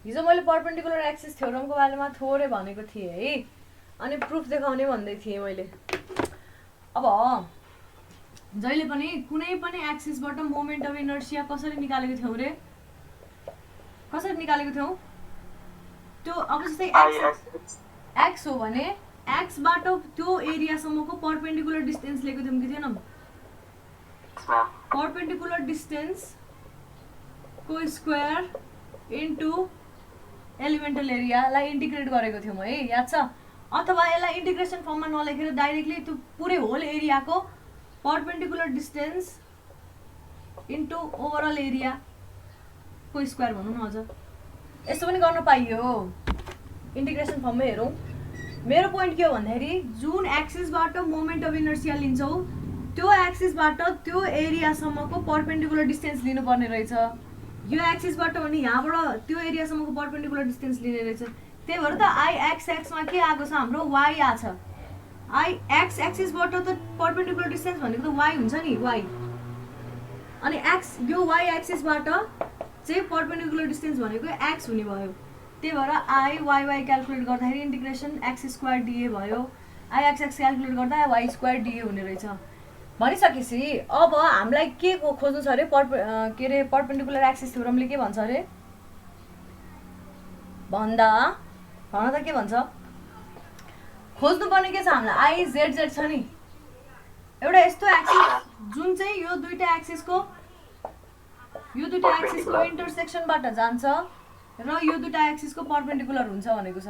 हिजो मैले perpendicular axis थ्योरमको बारेमा थोरै भनेको थिएँ है, अनि प्रुफ देखाउने भन्दै थिएँ मैले। अब जहिले पनि कुनै पनि एक्सिसबाट मोमेन्ट अफ इनर्सिया कसरी निकालेको थियौँ रे? कसरी निकालेको थियौँ? त्यो अब जस्तै एक्स हो भने एक्सबाट त्यो एरियासम्मको परपेन्डिकुलर डिस्टेन्स लिएको थियौँ कि थिएनौँ? Perpendicular डिस्टेन्सको square into elemental एरियालाई integrate गरेको थियौँ है, याद छ? अथवा यसलाई इन्टिग्रेसन फर्ममा नलेखेर डाइरेक्टली त्यो पुरै होल एरियाको परपेन्डिकुलर डिस्टेन्स इन्टु ओभरअल एरियाको स्क्वायर भनौँ न। अझ यस्तो पनि गर्न पाइयो, इन्टिग्रेसन फर्ममै हेरौँ। मेरो पोइन्ट के हो भन्दाखेरि जुन एक्सिसबाट मोमेन्ट अफ इनर्सिया लिन्छौँ त्यो एक्सिसबाट त्यो एरियासम्मको परपेन्डिकुलर डिस्टेन्स लिनुपर्ने रहेछ। यो एक्सिसबाट भने यहाँबाट त्यो एरियासम्मको परपेन्डिकुलर डिस्टेन्स लिने रहेछ। त्यही भएर त आई एक्स एक्समा के आएको छ हाम्रो? वाई आएको छ। आई एक्स एक्सिसबाट त परपेन्डिकुलर डिस्टेन्स भनेको त वाई हुन्छ नि, वाई। अनि एक्स यो वाई एक्सिसबाट चाहिँ परपेन्डिकुलर डिस्टेन्स भनेको एक्स हुने भयो। त्यही भएर आई वाई वाई क्यालकुलेट गर्दाखेरि इन्टिग्रेसन एक्स स्क्वायर डिए भयो। आई एक्स एक्स क्यालकुलेट गर्दा वाई स्क्वायर डिए हुने रहेछ। भनिसकेपछि अब हामीलाई के खोज्नु छ अरे? के अरे परपेन्डिकुलर एक्सिस थ्योरमले के भन्छ अरे? भन त के भन्छ? खोज्नुपर्ने के छ हामीलाई? आई जेड जेड छ नि, एउटा यस्तो एक्सिस जुन चाहिँ यो दुईटा एक्सिसको इन्टरसेक्सनबाट जान्छ र यो दुईटा एक्सिसको परपेन्डिकुलर हुन्छ भनेको छ।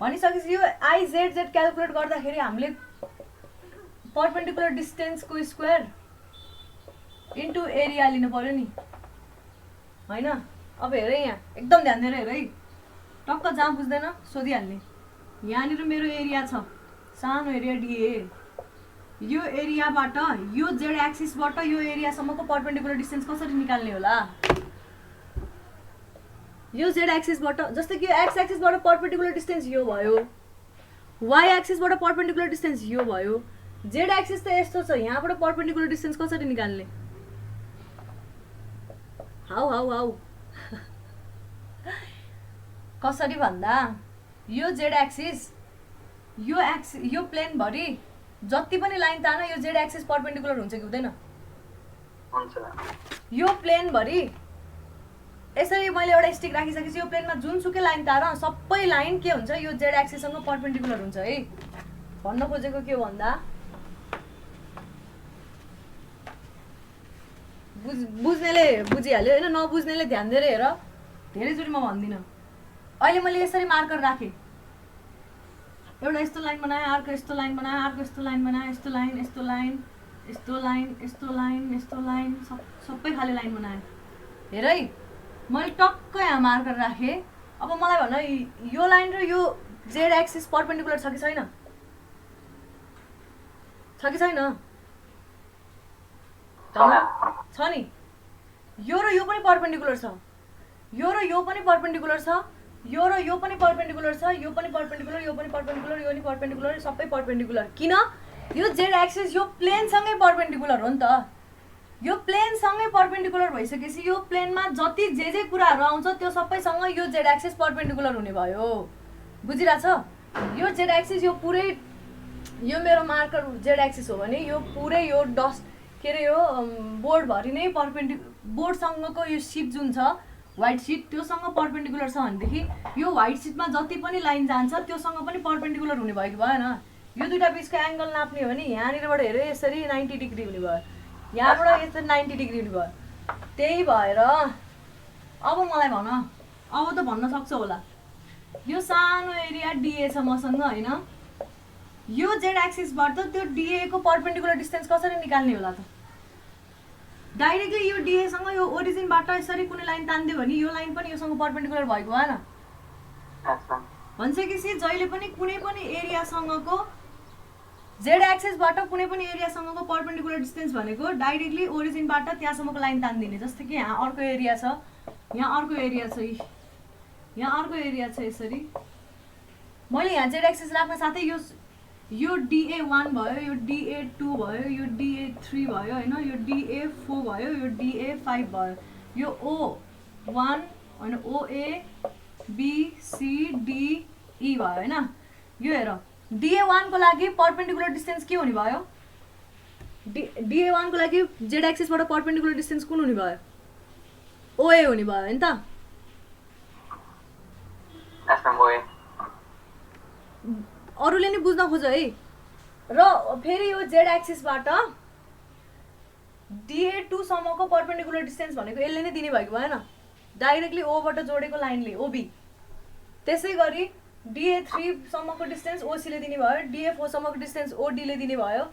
भनिसकेपछि यो आई जेड जेड क्यालकुलेट गर्दाखेरि हामीले परपेन्डिकुलर डिस्टेन्सको स्क्वायर इन्टु एरिया लिनु पर्यो नि, होइन? अब हेर यहाँ एकदम ध्यान दिएर हेर है, टक्क जहाँ बुझ्दैन सोधिहाल्ने। यहाँनिर मेरो एरिया छ, सानो एरिया डिए। यो एरियाबाट यो जेड एक्सिसबाट यो एरियासम्मको परपेन्डिकुलर डिस्टेन्स कसरी निकाल्ने होला? यो जेड एक्सिसबाट जस्तै कि एक्स एक्सिसबाट परपेन्डिकुलर डिस्टेन्स यो भयो, वाई एक्सिसबाट परपेन्डिकुलर डिस्टेन्स यो भयो, जेड एक्सिस त यस्तो छ, यहाँबाट परपेन्डिकुलर डिस्टेन्स कसरी निकाल्ने? हाउ कसरी भन्दा यो जेड एक्सिस यो प्लेनभरि जति पनि लाइन तान यो जेड एक्सिस परपेन्डिकुलर हुन्छ कि हुँदैन? हुन्छ। यो प्लेनभरि यसरी मैले एउटा स्टिक राखिसकेपछि यो प्लेनमा जुनसुकै लाइन तार सबै लाइन के हुन्छ? यो जेड एक्सिससँग परपेन्डिकुलर हुन्छ है। भन्न खोजेको के हो भन्दा बुझ्नेले बुझिहाल्यो होइन, नबुझ्नेले ध्यान दिएर हेर। धेरैचोटि म भन्दिनँ। अहिले मैले यसरी मार्कर राखेँ, एउटा यस्तो लाइन बनाएँ, अर्को यस्तो लाइन बनाएँ, अर्को यस्तो लाइन बनाएँ, यस्तो लाइन यस्तो लाइन यस्तो लाइन यस्तो लाइन यस्तो लाइन सबै खाले लाइन बनाएँ। हेर है, मैले टक्क यहाँ मार्कर राखेँ। अब मलाई भन यो लाइन र यो जेड एक्सिस परपेन्डिकुलर छ कि छैन? छ कि छैन? छ नि। यो र यो पनि परपेन्डिकुलर छ, यो र यो पनि परपेन्डिकुलर छ, यो र यो पनि परपेन्डिकुलर छ, यो पनि परपेन्डिकुलर, यो पनि परपेन्डिकुलर, यो पनि परपेन्डिकुलर, सबै परपेन्डिकुलर। किन? यो जेड एक्सिस यो प्लेनसँगै परपेन्डिकुलर हो नि त। यो प्लेनसँगै परपेन्डिकुलर भइसकेपछि यो प्लेनमा जति जे कुराहरू आउँछ त्यो सबैसँग यो जेड एक्सिस परपेन्डिकुलर हुने भयो। बुझिरहेछ? यो जेड एक्सिस यो पुरै यो मेरो मार्कर जेड एक्सिस हो भने यो पुरै यो डस्ट के अरे यो बोर्डभरि नै बोर्डसँगको यो सिट जुन छ व्हाइट सिट त्योसँग परपेन्डिकुलर छ भनेदेखि यो व्हाइट सिटमा जति पनि लाइन जान्छ त्योसँग पनि परपेन्डिकुलर हुने भयो कि भएन? यो दुईटा बिचको एङ्गल नाप्ने हो भने यहाँनिरबाट हेरे यसरी 90 डिग्री हुने भयो, यहाँबाट यसरी 90 डिग्री हुने भयो। त्यही भएर अब मलाई भन, अब त भन्न सक्छौ होला, यो सानो एरिया डिए छ मसँग होइन, यो जेड एक्सिसबाट त्यो डिए को परपेन्डिकुलर डिस्टेन्स कसरी निकाल्ने होला त? डाइरेक्टली यो डिए सँग यो ओरिजिनबाट यसरी कुनै लाइन तान्दियो भने यो लाइन पनि योसँग परपेन्डिकुलर भएको भएन? भनिसकेपछि जहिले पनि कुनै पनि एरियासँगको जेड एक्सिसबाट कुनै पनि एरियासँगको परपेन्डिकुलर डिस्टेन्स भनेको डाइरेक्टली ओरिजिनबाट त्यहाँसम्मको लाइन तान्दिने। जस्तै कि यहाँ अर्को एरिया छ, यहाँ अर्को एरिया छ, यहाँ अर्को एरिया छ, यसरी मैले यहाँ जेड एक्सिस राख्न साथै यो DA1 भयो, यो DA2 भयो, यो DA3 भयो होइन, यो DA4 भयो, यो DA5 भयो, यो O1 होइन OA ABCDE भयो हैन। यो हेर DA1 को लागि परपेन्डिकुलर डिस्टेन्स के हुने भयो? DA1 को लागि जेड एक्सिसबाट परपेन्डिकुलर डिस्टेन्स कुन हुने भयो? OA हुने भयो हैन त? अरूले नि बुझ्न खोज है। र फेरि यो जेड एक्सिसबाट DA2 सम्मको परपेन्डिकुलर डिस्टेन्स भनेको यसले नै दिने भएको भएन, डाइरेक्टली O बाट जोडेको लाइनले OB। त्यसै गरी DA3 सम्मको डिस्टेन्स OC ले दिने भयो, DA4 सम्मको डिस्टेन्स OD ले दिने भयो,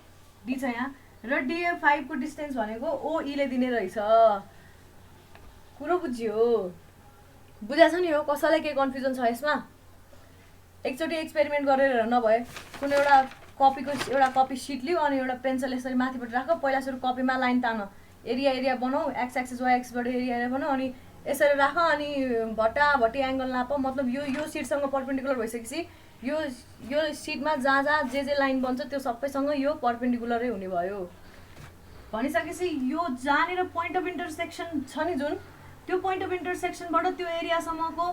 डी छ यहाँ, र DA5 को डिस्टेन्स भनेको OE ले दिने रहेछ। कुरो बुझ्यो? बुझाछ नि? हो कसैलाई के कन्फ्युजन छ यसमा? एकचोटि एक्सपेरिमेन्ट गरेर हेर, नभए कुनै एउटा कपी सिट लिऊ अनि एउटा पेन्सिल यसरी माथिबाट राख, पहिला सुरु कपीमा लाइन तान, एरिया बनाऊ, एक्स एक्सिस वाइ एक्सिसबाट एरिया बनाऊ, अनि यसरी राख, अनि भट्टी एङ्गल नाप। मतलब यो सिटसँग परपेन्डिकुलर भइसकेपछि यो सिटमा जहाँ जे लाइन बन्छ त्यो सबैसँग यो परपेन्डिकुलरै हुने भयो। भनिसकेपछि यो जहाँनिर पोइन्ट अफ इन्टरसेक्सन छ नि जुन, त्यो पोइन्ट अफ इन्टरसेक्सनबाट त्यो एरियासम्मको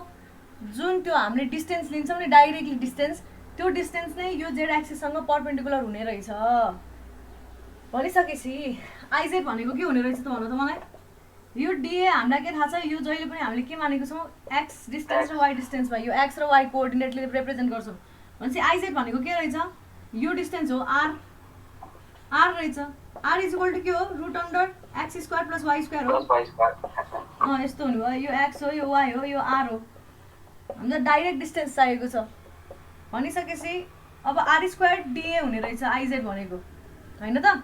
जुन त्यो हामीले डिस्टेन्स लिन्छौँ नि, डाइरेक्टली डिस्टेन्स, त्यो डिस्टेन्स नै यो जेड एक्सिससँग परपेन्डिकुलर हुने रहेछ। भनिसकेपछि आइजेड भनेको के हुने रहेछ त भन त मलाई? यो DA हामीलाई के थाहा छ? यो जहिले पनि हामीले के मानेको छौँ? एक्स डिस्टेन्स र वाइ डिस्टेन्समा यो एक्स र वाइ कोअर्डिनेटले रिप्रेजेन्ट गर्छौँ। भनेपछि आइजेड भनेको के रहेछ? यो डिस्टेन्स हो आर रहेछ। आर इज इक्वल टु के हो? Root under x square plus why square हो। यस्तो हुने भयो। यो एक्स हो, यो वाइ हो, यो आर हो। हामीलाई डाइरेक्ट डिस्टेन्स चाहिएको छ। भनिसकेपछि अब आर स्क्वायर DA हुने रहेछ आइजेड भनेको, होइन त?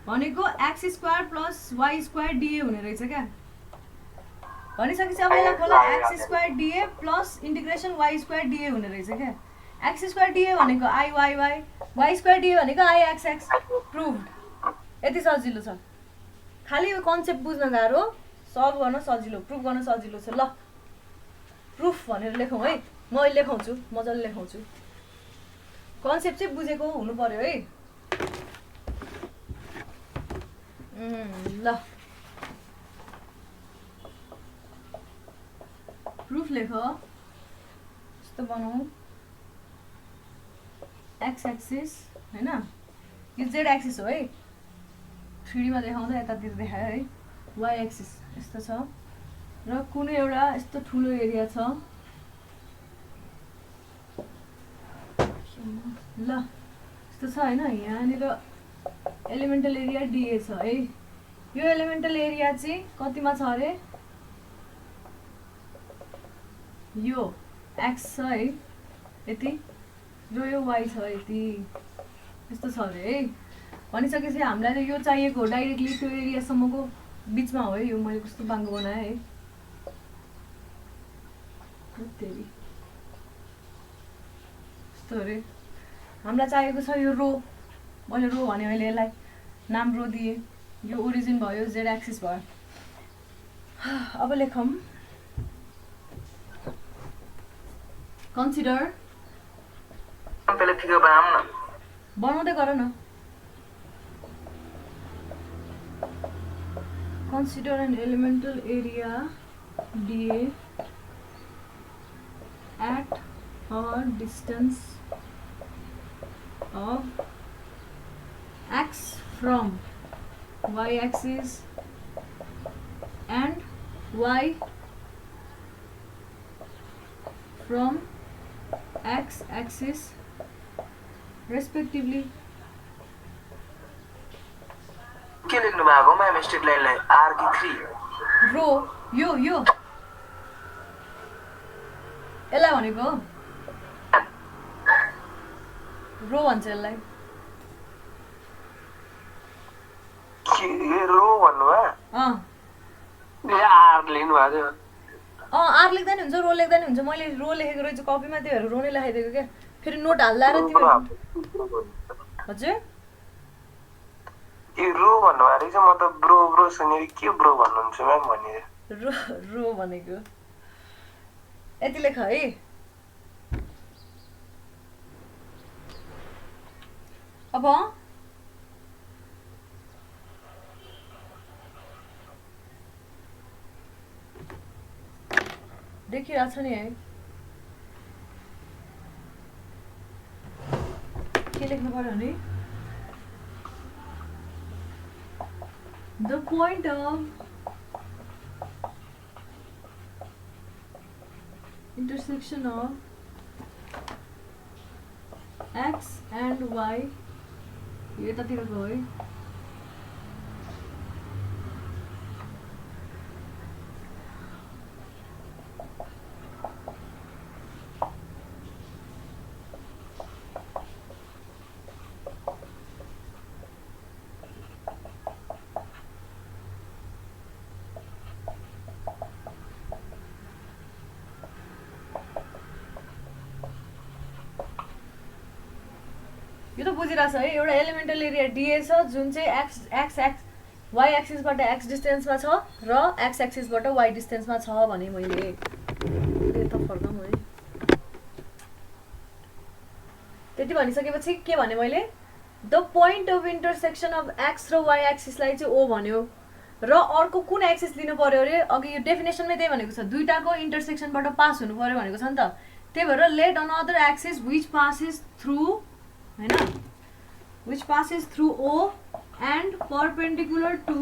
भनेको x square plus y square DA हुने रहेछ क्या। भनिसकेपछि अब यसलाई खोला, x square DA plus integration y square DA हुने रहेछ क्या। एक्स स्क्वायर DA भनेको IYY, वाइ स्क्वायर DA भनेको IXX। प्रुभड। यति सजिलो छ। खालि यो कन्सेप्ट बुझ्न गाह्रो, सल्भ गर्न सजिलो, प्रुभ गर्न सजिलो छ। ल प्रुफ भनेर लेखौँ है, म अहिले लेखाउँछु, मजाले लेखाउँछु। कन्सेप्ट चाहिँ बुझेको हुनु पर्यो है। ल प्रुफ लेख, यस्तो बनाऊ। एक्स एक्सिस हैन, यो जेड एक्सिस हो है, 3D मा देखाउँदा यतातिर देखायो है। वाइ एक्सिस यस्तो छ र कुनै एउटा यस्तो ठुलो एरिया छ। ल यस्तो छ हैन, यहाँनिर एलिमेन्टल एरिया DA छ है। यो एलिमेन्टल एरिया चाहिँ कतिमा छ अरे? यो एक्स छ है यति, र यो वाइ छ यति, यस्तो छ अरे है। भनिसकेपछि हामीलाई त यो चाहिएको हो डाइरेक्टली त्यो एरियासम्मको बिचमा हो है। यो मैले कस्तो बाङ्गो बनाएँ है, यस्तो अरे। हामीलाई चाहिएको छ यो रो, मैले रो भने, मैले यसलाई नाम रो दिएँ। यो ओरिजिन भयो, जेड एक्सिस भयो। अब लेखौँ, कन्सिडर, बनाउँदै गर न। Consider an elemental area DA at a distance of x from y-axis and y from x-axis respectively. के लेख्नु भएको म्याम? स्ट्रेट लाइनलाई आर कि 3 रो, यो यसलाई भनेको रो भन्छ यसलाई। के रो भन्नुभयो? आर लेख्नु भएको थियो। आर लेख्दा नि हुन्छ, रो लेख्दा नि हुन्छ। मैले रो लेखेको रहेछु कपीमा, त्यो हेरेर रो नै लेखाइदिएको क्या। फेरि नोट हाल्दा र तिम्रो हजुर ए रो भन्नुभयो रहेछ। म त ब्रो सुनेर के ब्रो भन्नुहुन्छ म्याम भने। रो भनेको यति लेख है। अब देखिरहेछ नि है, के लेख्नु पर्यो भने the point of intersection of x and y यो यतातिर गयो है यो त बुझिरहेछ है एउटा एलिमेन्टल एरिया डिए छ जुन चाहिँ एक्स वाइ एक्सिसबाट एक्स डिस्टेन्समा छ र एक्स एक्सिसबाट वाइ डिस्टेन्समा छ भने मैले यता फर्काउँ है त्यति भनिसकेपछि के भने मैले the point of intersection of x र वाइ एक्सिसलाई चाहिँ ओ भन्यो र अर्को कुन एक्सिस लिनु पर्यो अरे अघि यो डेफिनेसनमै त्यही भनेको छ दुईटाको इन्टरसेक्सनबाट पास हुनु पर्यो भनेको छ नि त त्यही भएर let another axis which passes through हैन which passes through O and perpendicular to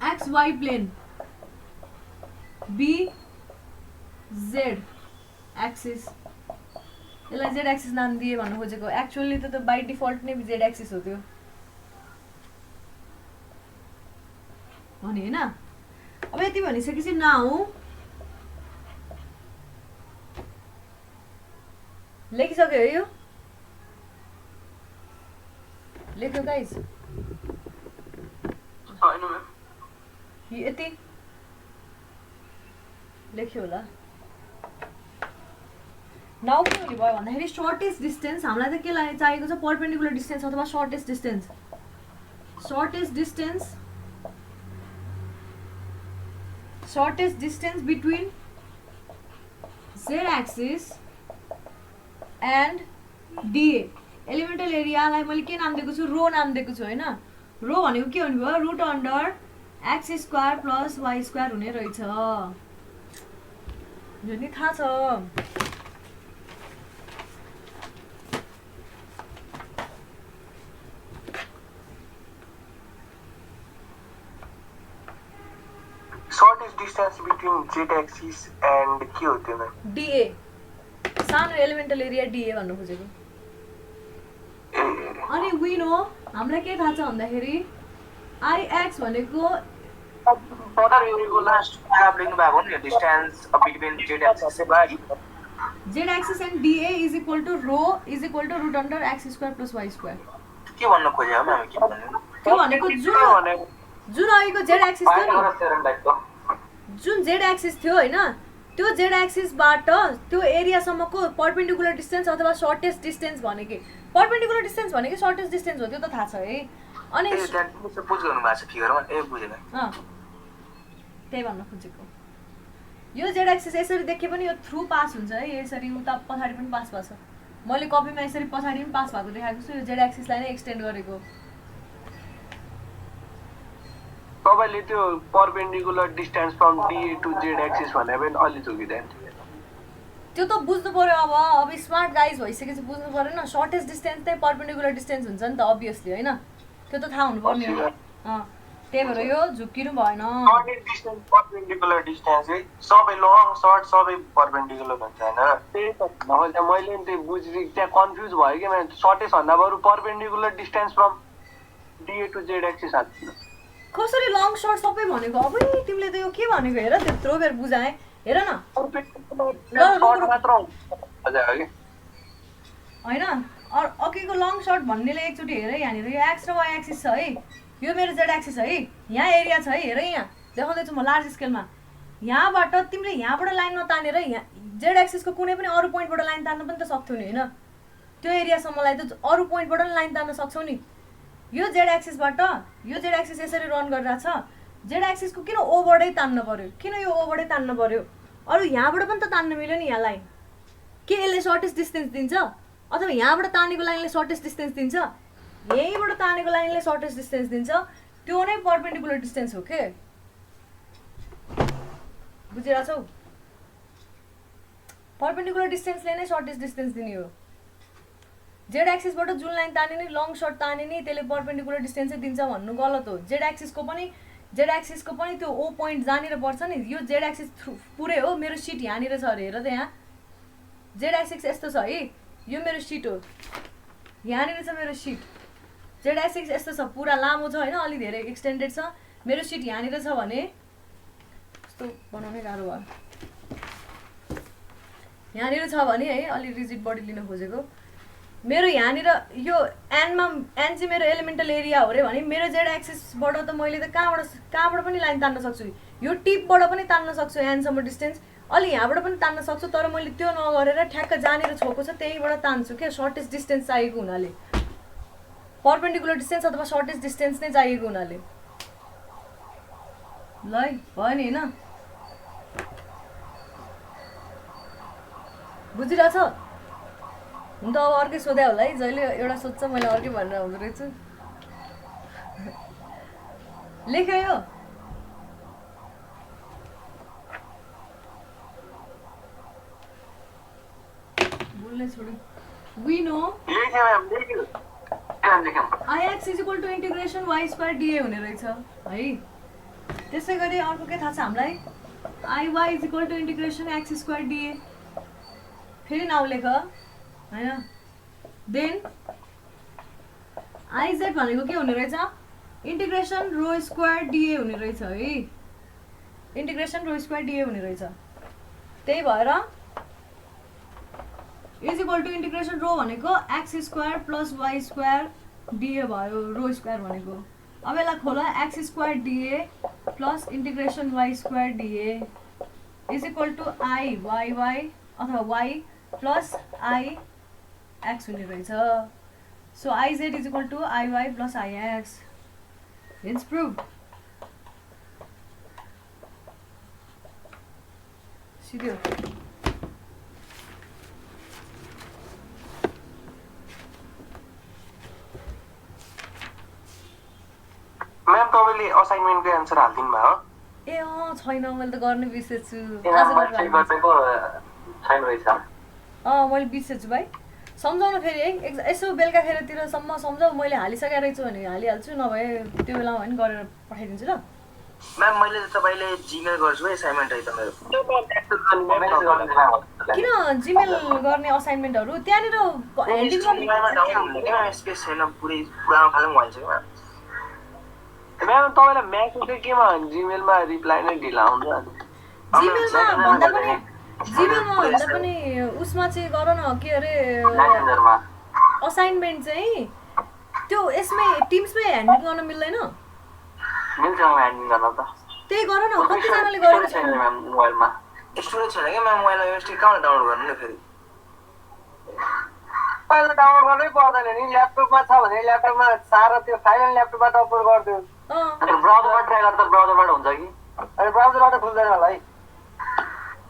XY plane B Z axis यसलाई Z axis नाम दिए भन्नु खोजेको एक्चुअली त बाइ डिफल्ट नै Z axis हो त्यो भने हैन अब यति भनिसकेपछि नाउ लेखिसक्यो है यो लेख्यो गाइस हैन म्याम यति लेख्यो होला नाउ के हुने भयो भन्दाखेरि सर्टेस्ट डिस्टेन्स हामीलाई त के चाहिएको छ परपेन्डिकुलर डिस्टेन्स अथवा shortest distance between Z axis and DA elemental एरियालाई मैले के नाम दिएको छु रो नाम दिएको छु हैन रो भनेको के हुने भयो root under x square plus why square हुने रहेछ यो नि थाहा छ shortest distance between Z axis and के हो त्यो म्याम डिए सानो एलिमेन्टल एरिया डिए भन्नु खोजेको अनि वी नो हामीलाई के थाहा छ भन्दाखेरि आइएक्स भनेको फर्दर यो लास्ट आप लेख्नु भएको नि distance between Z axis and y Z axis and DA is equal to rho is equal to root under x square plus why square के भन्न खोज्यो हामी के भन्नु त्यो भनेको जुन अहिलेको Z एक्सिस थियो नि जुन Z एक्सिस थियो हैन त्यो Z एक्सिसबाट त्यो एरियासम्मको परपेन्डिकुलर डिस्टेन्स अथवा सर्टेस्ट डिस्टेन्स भनेकै परपेन्डिकुलर डिस्टेन्स भनेकै सर्टेस्ट डिस्टेन्स हो त्यो त थाहा छ है अनि बुझ गर्नु भएको छ फिगरमा ए बुझेन त्यही भन्न खोजेको यो Z एक्सिस यसरी देखे पनि यो थ्रु पास हुन्छ है यसरी उता पछाडि पनि पास भएको छ मैले कपीमा यसरी पछाडि पनि पास भएको देखाएको छु यो Z एक्सिसलाई नै एक्सटेन्ड गरेको तपाईले त्यो perpendicular distance from DA to Z axis भने पनि अलि झुकिदैन त्यो त बुझ्नु पर्यो अब स्मार्ट गाइज भइसकेपछि बुझ्नु पर्यो न सर्टेस्ट डिस्टेन्स चाहिँ परपेन्डिकुलर डिस्टेन्स हुन्छ नि त अभियसली हैन त्यो त थाहा हुनु पर्ने हो त्यही भएर यो झुकिनु भएन सर्टेस्ट डिस्टेन्स परपेन्डिकुलर डिस्टेन्स है सबै लङ सर्ट सबै परपेन्डिकुलर हुन्छ हैन त्यही त नभए मैले नि त्यही बुझ्दै त्यहाँ कन्फ्युज भयो के मैले सर्टेस्ट भन्दा बरु perpendicular distance from DA to Z axis हाल्नु कसरी लङ सर्ट सबै भनेको अब तिमीले त यो के भनेको हेर त्यत्रो बेर बुझाए हेर न हैन अघिको लङ सर्ट भन्नेले एकचोटि हेर यहाँनिर यो एक्स र वाइ एक्सिस छ है यो मेरो जेड एक्सिस है यहाँ एरिया छ है हेर यहाँ देखाउँदैछु म लार्ज स्केलमा यहाँबाट तिमीले यहाँबाट लाइन नतानेर यहाँ जेड एक्सिसको कुनै पनि अरू पोइन्टबाट लाइन तान्न पनि त सक्थ्यौ नि हैन त्यो एरियासम्मलाई त अरू पोइन्टबाट पनि लाइन तान्न सक्छौ नि यो जेड एक्सिसबाट यो जेड एक्सिस यसरी रन गरिरहेछ जेड एक्सिसको किन ओबाटै तान्न पर्यो किन यो ओबाटै तान्न पर्यो अरू यहाँबाट पनि त तान्न मिल्यो नि यहाँ लाइन के यसले सर्टेस्ट डिस्टेन्स दिन्छ अथवा यहाँबाट तानेको लाइनले सर्टेस्ट डिस्टेन्स दिन्छ यहीँबाट तानेको लाइनले सर्टेस्ट डिस्टेन्स दिन्छ त्यो नै परपेन्डिकुलर डिस्टेन्स हो के बुझिरहेछौ पर्पेन्डिकुलर डिस्टेन्सले नै सर्टेस्ट डिस्टेन्स दिने हो। जेड एक्सिसबाट जुन लाइन ताने नि लङ सर्ट ताने नि त्यसले पर्पेन्डिकुलर डिस्टेन्सै दिन्छ भन्नु गलत हो। जेड एक्सिसको पनि त्यो ओ पोइन्ट जहाँनिर पर्छ नि, यो जेड एक्सिस पुरै हो। मेरो सिट यहाँनिर छ अरे, हेर त यहाँ जेड एक्सिस यस्तो छ है, यो मेरो सिट हो, यहाँनिर छ मेरो सिट। जेड एक्सिस यस्तो छ, पुरा लामो छ होइन, अलि धेरै एक्सटेन्डेड छ। मेरो सिट यहाँनिर छ भने यस्तो बनाउनै गाह्रो भयो, यहाँनिर छ भने है अलि रिजिड बडी लिन खोजेको। मेरो यहाँनिर यो एन चाहिँ मेरो एलिमेन्टल एरिया हो अरे भने मेरो जेड एक्सिसबाट त मैले त कहाँबाट पनि लाइन तान्न सक्छु। यो टिपबाट पनि तान्न सक्छु एनसम्म डिस्टेन्स, अलि यहाँबाट पनि तान्न सक्छु। तर मैले त्यो नगरेर ठ्याक्क जहाँनिर छोएको छ त्यहीँबाट तान्छु क्या, सर्टेस्ट डिस्टेन्स चाहिएको हुनाले, पर्पेन्डिकुलर डिस्टेन्स अथवा सर्टेस्ट डिस्टेन्स नै चाहिएको हुनाले। ल है भयो नि होइन, बुझिरहेछ? हुन त अब अर्कै सोध्या होला है, जहिले एउटा सोध्छ मैले अर्कै भनेर हुँदो रहेछु। लेख्यो यो बोल्नै छोड्यो। We know Ix is equal to integration y square dA हुने रहेछ है। त्यसै गरी अर्को के थाहा छ हामीलाई, Iy is equal to integration x square dA। फेरि नाउ लेख होइन। देन Iz भनेको के हुने रहेछ, इन्टिग्रेसन रो स्क्वायर dA हुने रहेछ है, इन्टिग्रेसन रो स्क्वायर dA हुने रहेछ। त्यही भएर is equal to integration rho भनेको x square plus y square d A भयो, रो स्क्वायर भनेको। अब यसलाई खोला, x square d A plus integration y square d A is equal to I y y अथवा वाई प्लस आई एक्स हुने रहेछ। So I z is equal to I y plus I x. It's prove. सिधै हो। Ma'am तपाईँले असाइनमेन्टको answer हालिदिनु भयो? ए छैन, मैले त गर्ने बिर्सेछु। मैले बिर्सेछु भाइ, सम्झाउनु फेरि है, यसो बेलुकाखेरतिरसम्म सम्झाउ। मैले हालिसकेको रहेछु भने हालिहाल्छु, नभए त्यो बेलामा पनि गरेर पठाइदिन्छु ल। म्याम मैले तपाईँले जिमेल गर्छु है असाइनमेन्ट है त मेरो। किन जिमेल गर्ने असाइनमेन्टहरू त्यहाँनिर ह्यान्डिल गर्ने स्पेस छैन, पुरै पुरानो खाले भइन्छ क्या म्याम। तपाईँलाई म्यासेज चाहिँ केमा जिमेलमा रिप्लाई नै ढिला हुन्छ? जिमेलमा भन्दा पनि उसमा चाहिँ गर न, के अरे असाइनमेन्ट चाहिँ त्यो यसमै टिम्समै ह्यान्डल गर्न मिल्दैन? मिल्छ ह्यान्डल गर्न त। त्यही गर न, कतिजनाले गरेको छ मोबाइलमा। स्टोरेज छैन क्या म्याम, मोबाइलमा युएसटी कहाँबाट डाउनलोड गर्नु नि फेरि? पहिला डाउनलोड गर्नै पर्दैन नि, ल्यापटपमा छ भने ल्यापटपमा सारा त्यो फाइल ल्यापटपबाट अपलोड गरिदियो। ब्राउजरमा ट्राई गर्दा ब्राउजरबाट हुन्छ कि? अनि ब्राउजरबाट खुल्दैन होला है?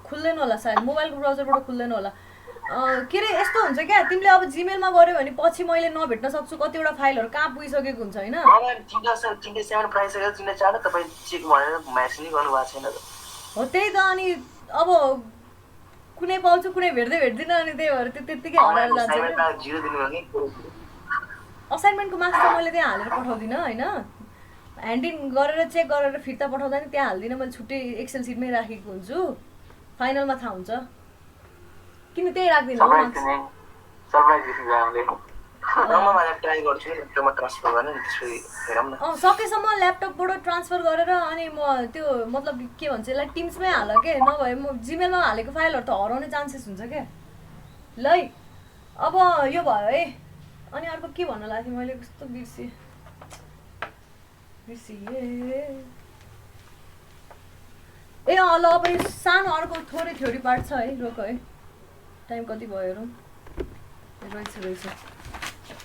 खुल्दैन होला सायद, मोबाइलको ब्राउजरबाट खुल्दैन होला। के अरे यस्तो हुन्छ क्या, तिमीले अब जिमेलमा गऱ्यो भने पछि मैले नभेट्न सक्छु, कतिवटा फाइलहरू कहाँ पुगिसकेको हुन्छ होइन। हो त्यही त, अनि अब कुनै पाउँछु कुनै भेट्दिनँ, अनि त्यही भएर त्यो त्यत्तिकै हराएर जान्छ। असाइनमेन्टको मार्क्स त मैले त्यहाँ हालेर पठाउँदिनँ होइन, ह्यान्डिङ गरेर चेक गरेर फिर्ता पठाउँदा नि त्यहाँ हाल्दिनँ, मैले छुट्टै एक्सेल सिटमै राखेको हुन्छु, फाइनलमा थाहा हुन्छ। किन त्यही राख्दिनँ सकेसम्म ल्यापटपबाट ट्रान्सफर गरेर, अनि म त्यो मतलब के भन्छ यसलाई टिम्समै हाल के, नभए म जिमेलमा हालेको फाइलहरू त हराउने चान्सेस हुन्छ क्या। ल है अब यो भयो है। अनि अर्को के भन्न लाग्थ्यो मैले, कस्तो बिर्सेँ। ए ल अब सानो अर्को थोरै थ्योरी पार्ट छ है, रोक है, टाइम कति भयो हेरौँ, रहेछ।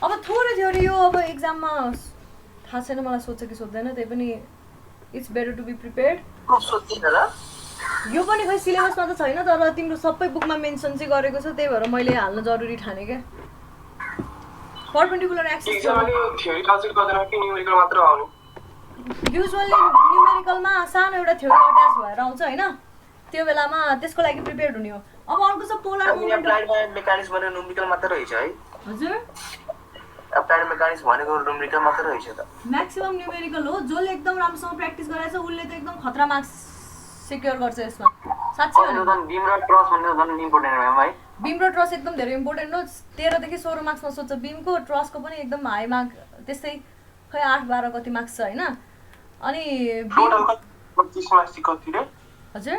अब थोरै थ्योरी, यो अब एक्जाममा थाहा छैन मलाई सोध्छ कि सोध्दैन, त्यही पनि it's better to be prepared. यो पनि खै सिलेबसमा त छैन, तर तिम्रो सबै बुकमा मेन्सन चाहिँ गरेको छ, त्यही भएर मैले हाल्न जरुरी ठाने क्या। पर्पेन्डिकुलर एक्सिस युजुअली न्युमेरिकलमा सानो एउटा थ्योरी अट्याच भएर आउँछ होइन, त्यो बेलामा त्यसको लागि प्रिपेयर्ड हुने हो। अब अर्को छ पोलर मोमेन्टम। एप्लाइड मेकानिक्स भनेको न्युमेरिकल मात्र रहेछ है? हजुर, एप्लाइड मेकानिक्स भनेको न्युमेरिकल मात्र रहेछ त? म्याक्सिमम न्युमेरिकल हो। जसले एकदम राम्रोसँग प्र्याक्टिस गराएछ उसले त एकदम खतरा मार्क्स सिक्योर गर्छ यसमा। साँच्चै बिम र ट्रस भन्ने झन् इम्पोर्टेन्ट हो है। बिम र ट्रस एकदम धेरै इम्पोर्टेन्ट हो। 13 देखि 16 मार्क्समा सोध्छ बिमको, ट्रसको पनि एकदम हाई मार्क, त्यस्तै खै 8-12 कति मार्क्स छ हैन। अनि टोटल 25 मार्क्स कति रे? हजुर,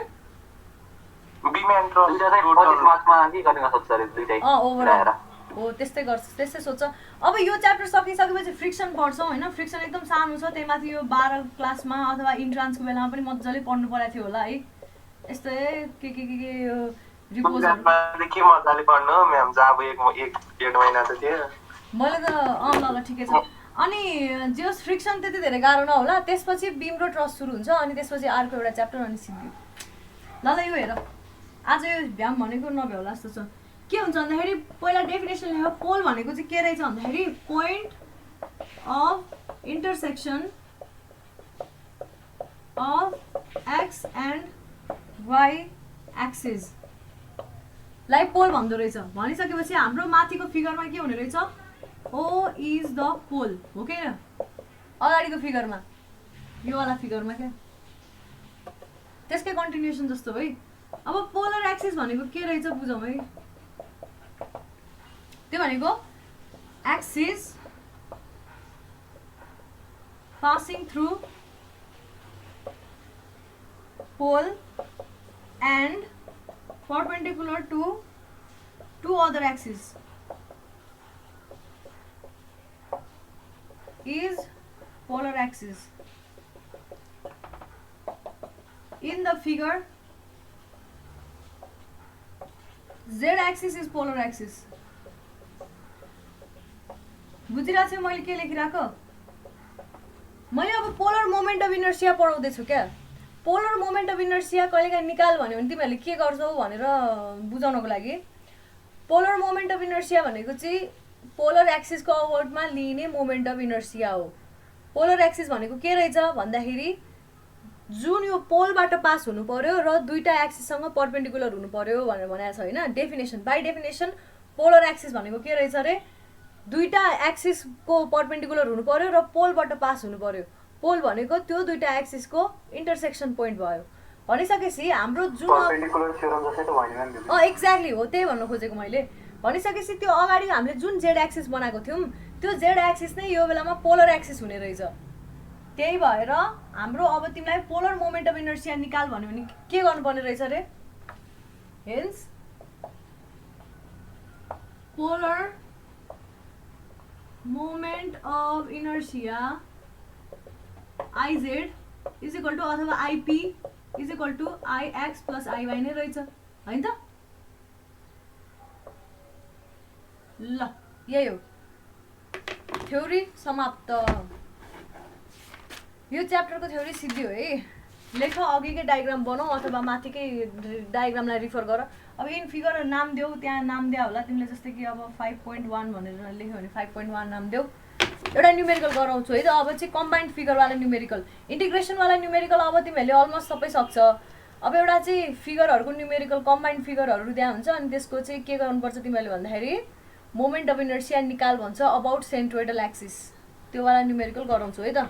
बिम एन्ड ट्रस 25 मार्क्समा के गर्ने सक्छ रे दुईटै? ओभरअल हो, त्यस्तै गर्छ, त्यस्तै सोध्छ। अब यो च्याप्टर सकिसकेपछि फ्रिक्सन पढ्छौँ हैन। फ्रिक्सन एकदम सानो छ, त्यही माथि यो 12 क्लासमा अथवा इन्ट्रान्सको बेलामा पनि मजाले पढ्नु परेको थियो होला है। यस्तै के यो रिपोर्टहरु के मजाले पढ्नु म्याम, जब एक महिना त थियो मैले त ल ठिकै छ। अनि जस फ्रिक्सन त्यति धेरै गाह्रो नहोला, त्यसपछि बिम र ट्रस सुरु हुन्छ, अनि त्यसपछि अर्को एउटा च्याप्टर अनि सिक्यो। ल यो हेर, आज यो भ्याम भनेको नभ्याउला जस्तो छ। के हुन्छ भन्दाखेरि पहिला डेफिनेसन लेख। पोल भनेको चाहिँ के रहेछ भन्दाखेरि point of intersection of x and y axis लाई पोल भन्दो रहेछ। भनिसकेपछि हाम्रो माथिको फिगरमा के हुने रहेछ? ओ इज द पोल हो कि हैन? अगाडिको फिगरमा, यो वाला फिगरमा क्या, त्यसकै कन्टिन्युएसन जस्तो है। अब पोलर एक्सिस भनेको के रहेछ बुझौँ है। त्यो भनेको axis passing through pole and perpendicular to two other axes is polar axis. In the figure, z axis is polar axis. बुझिरहेको छु मैले के लेखिरहेको? मैले अब पोलर मोमेन्ट अफ इनर्सिया पढाउँदैछु क्या। पोलर मोमेन्ट अफ इनर्सिया कहिलेकाहीँ निकाल भन्यो भने तिमीहरूले के गर्छौ भनेर बुझाउनको लागि, पोलर मोमेन्ट अफ इनर्सिया भनेको चाहिँ पोलर एक्सिसको अवर्डमा लिने मोमेन्ट अफ इनर्सिया हो। पोलर एक्सिस भनेको के रहेछ भन्दाखेरि जुन यो पोलबाट पास हुनु पर्यो र दुईटा एक्सिससँग परपेन्डिकुलर हुनु पर्यो भनेर भनेको छ हैन। Definition by definition polar axis भनेको के रहेछ रे? दुईटा एक्सिसको परपेन्डिकुलर हुनु पर्यो र पोलबाट पास हुनु पर्यो। पोल भनेको त्यो दुईटा एक्सिसको इन्टरसेक्सन पोइन्ट भयो। भनिसकेपछि हाम्रो जुन परपेन्डिकुलर थ्योरम जस्तै त भएन नि? एक्ज्याक्टली हो, त्यही भन्न खोजेको मैले। भनिसकेपछि त्यो अगाडि हामीले जुन जेड एक्सिस बनाएको थियौँ त्यो जेड एक्सिस नै यो बेलामा पोलर एक्सिस हुने रहेछ। त्यही भएर हाम्रो अब तिमीलाई पोलर मोमेन्ट अफ इनर्सिया निकाल भन्यो भने के गर्नुपर्ने रहेछ रे? Hence polar moment of inertia IZ is equal to अथवा IP is equal to IX plus IY नै रहेछ हैन त? ल यही हो, थ्योरी समाप्त। यो च्याप्टरको थ्योरी सिद्धियो है। लेख, अघिकै डायग्राम बनाऊ अथवा माथिकै डायग्रामलाई रिफर गर। अब इन फिगर नाम देऊ, त्यहाँ नाम दिया होला तिमीले। जस्तै कि अब 5.1 भनेर लेख्यो भने 5.1 नाम देऊ। एउटा न्युमेरिकल गराउँछु है त। अब चाहिँ कम्बाइन्ड फिगरवाला न्युमेरिकल, इन्टिग्रेसनवाला न्युमेरिकल अब तिमीहरूले अलमोस्ट सबै सक्छ। अब एउटा चाहिँ फिगरहरूको न्युमेरिकल, कम्बाइन्ड फिगरहरू त्यहाँ हुन्छ। अनि त्यसको चाहिँ के गर्नुपर्छ तिमीहरूले भन्दाखेरि मोमेन्ट अफ इनर्सिया निकाल भन्छ अबाउट सेन्ट्रोइडल एक्सिस, त्योवाला न्युमेरिकल गराउँछु है त।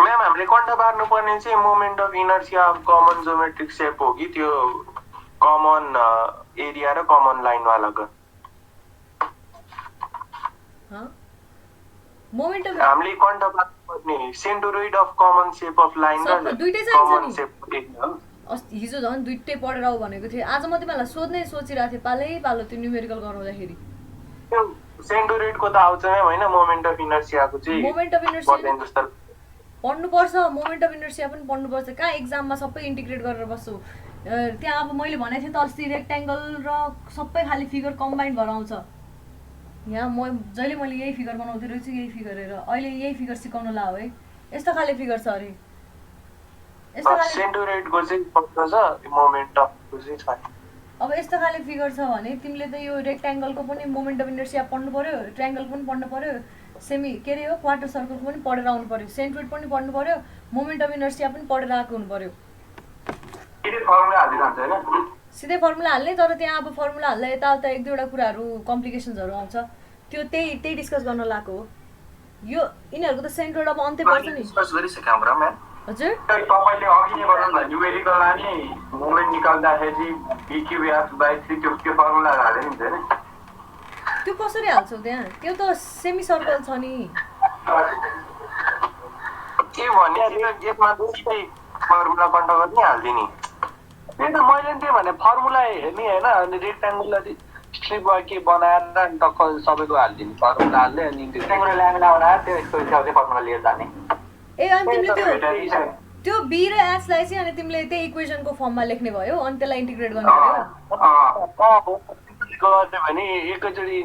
म्याम हामीले कन्ट बार्नु पर्ने चाहिँ moment of inertia of common geometric shape हो कि त्यो कमन एरिया र कमन लाइनवाला ग? मोमेन्ट अफ हामीले कन्ट बार्नु पर्ने centroid of common shape of line र दुईटै कमन सेप एरिया। अस्ति हिजो झन् दुईटै पढेर आऊ भनेको थिएँ। आज म तिमीलाई सोध्नै सोचिरहेको थिएँ पालै पालो त्यो न्युमेरिकल गराउँदाखेरि। सेन्ट्रोइडको त आउँछ म्याम हैन? मोमेन्ट अफ इनर्सियाको चाहिँ मोमेन्ट अफ इनर्सिया पढ्नुपर्छ। मोमेन्ट अफ इनर्सिया पनि पढ्नुपर्छ। कहाँ एक्जाममा सबै इन्टिग्रेट गरेर बस्छौ? त्यहाँ अब मैले भनेको थिएँ त अस्ति रेक्ट्याङ्गल र सबै खाली फिगर कम्बाइन्ड भएर आउँछ। यहाँ जहिले मैले यही फिगर बनाउँदै रहेछु, यही फिगर हेर, अहिले यही फिगर सिकाउनु ला हो है। यस्तो खाले फिगर छ अरे, यस्तो खाले सेन्ट्रोइडको चाहिँ पक्का छ, मोमेन्ट अफको चाहिँ छैन। अब यस्तो खाले फिगर छ भने तिमीले त यो रेक्ट्याङ्गलको पनि मोमेन्ट अफ इनर्सिया पढ्नु पर्यो, ट्रायङ्गल पनि पढ्नु पर्यो, सेमी के अरे हो क्वार्टर सर्कलको पनि पढेर आउनु पर्यो, सेन्ट्रोइड पनि पढ्नु पर्यो, मोमेन्ट अफ इनर्सिया पनि पढेर आएको हुनु पर्यो। सिधै फर्मुला हालिदिनुहुन्छ हैन? सिधै फर्मुला हाल्ने, तर त्यहाँ अब फर्मुला हाल्दा यताउता एक दुईवटा कुराहरू कम्प्लिकेसन्सहरू आउँछ, त्यो त्यही डिस्कस गर्न लागेको हो। यो यिनीहरूको त सेन्ट्रोइड अब अन्त्य पर्छ नि। डिस्कस गरिसक्यो हाम्रो म्याम। हजुर तपाईले अघि नै गर्नु भयो न्युमेरिकल लाने मोमेन्ट निकाल्दाखेरि BQ/3 त्यो फर्मुला हाल्दै हुन्छ हैन? त्यो कसरी हाल्छौ त्यहाँ? त्यो त सेमी सर्कल छ नि। के भन्ने यसमा सिधै फर्मुला कन्ट गर्ने हाल्दिनी। त्यही त मैले नि त्यही भने फर्मुला हेर्ने हैन, अनि रेक्ट्याङ्गुलर स्ट्रिप वा के बनाएर अनि टक्क सबैको हाल्दिनी फर्मुला हाल्दै अनि रेक्ट्याङ्गुलर ल्यामिना बनाएर त्यो यसको हिसाबले फर्मुला लिएर जाने। ए अनि तिमीले त्यो बी र एच लाई चाहिँ अनि तिमीले त्यही इक्वेसनको फर्ममा लेख्ने भयो, अनि त्यसलाई इन्टिग्रेट गर्नु पर्यो। गर्ने भने एकैचोटि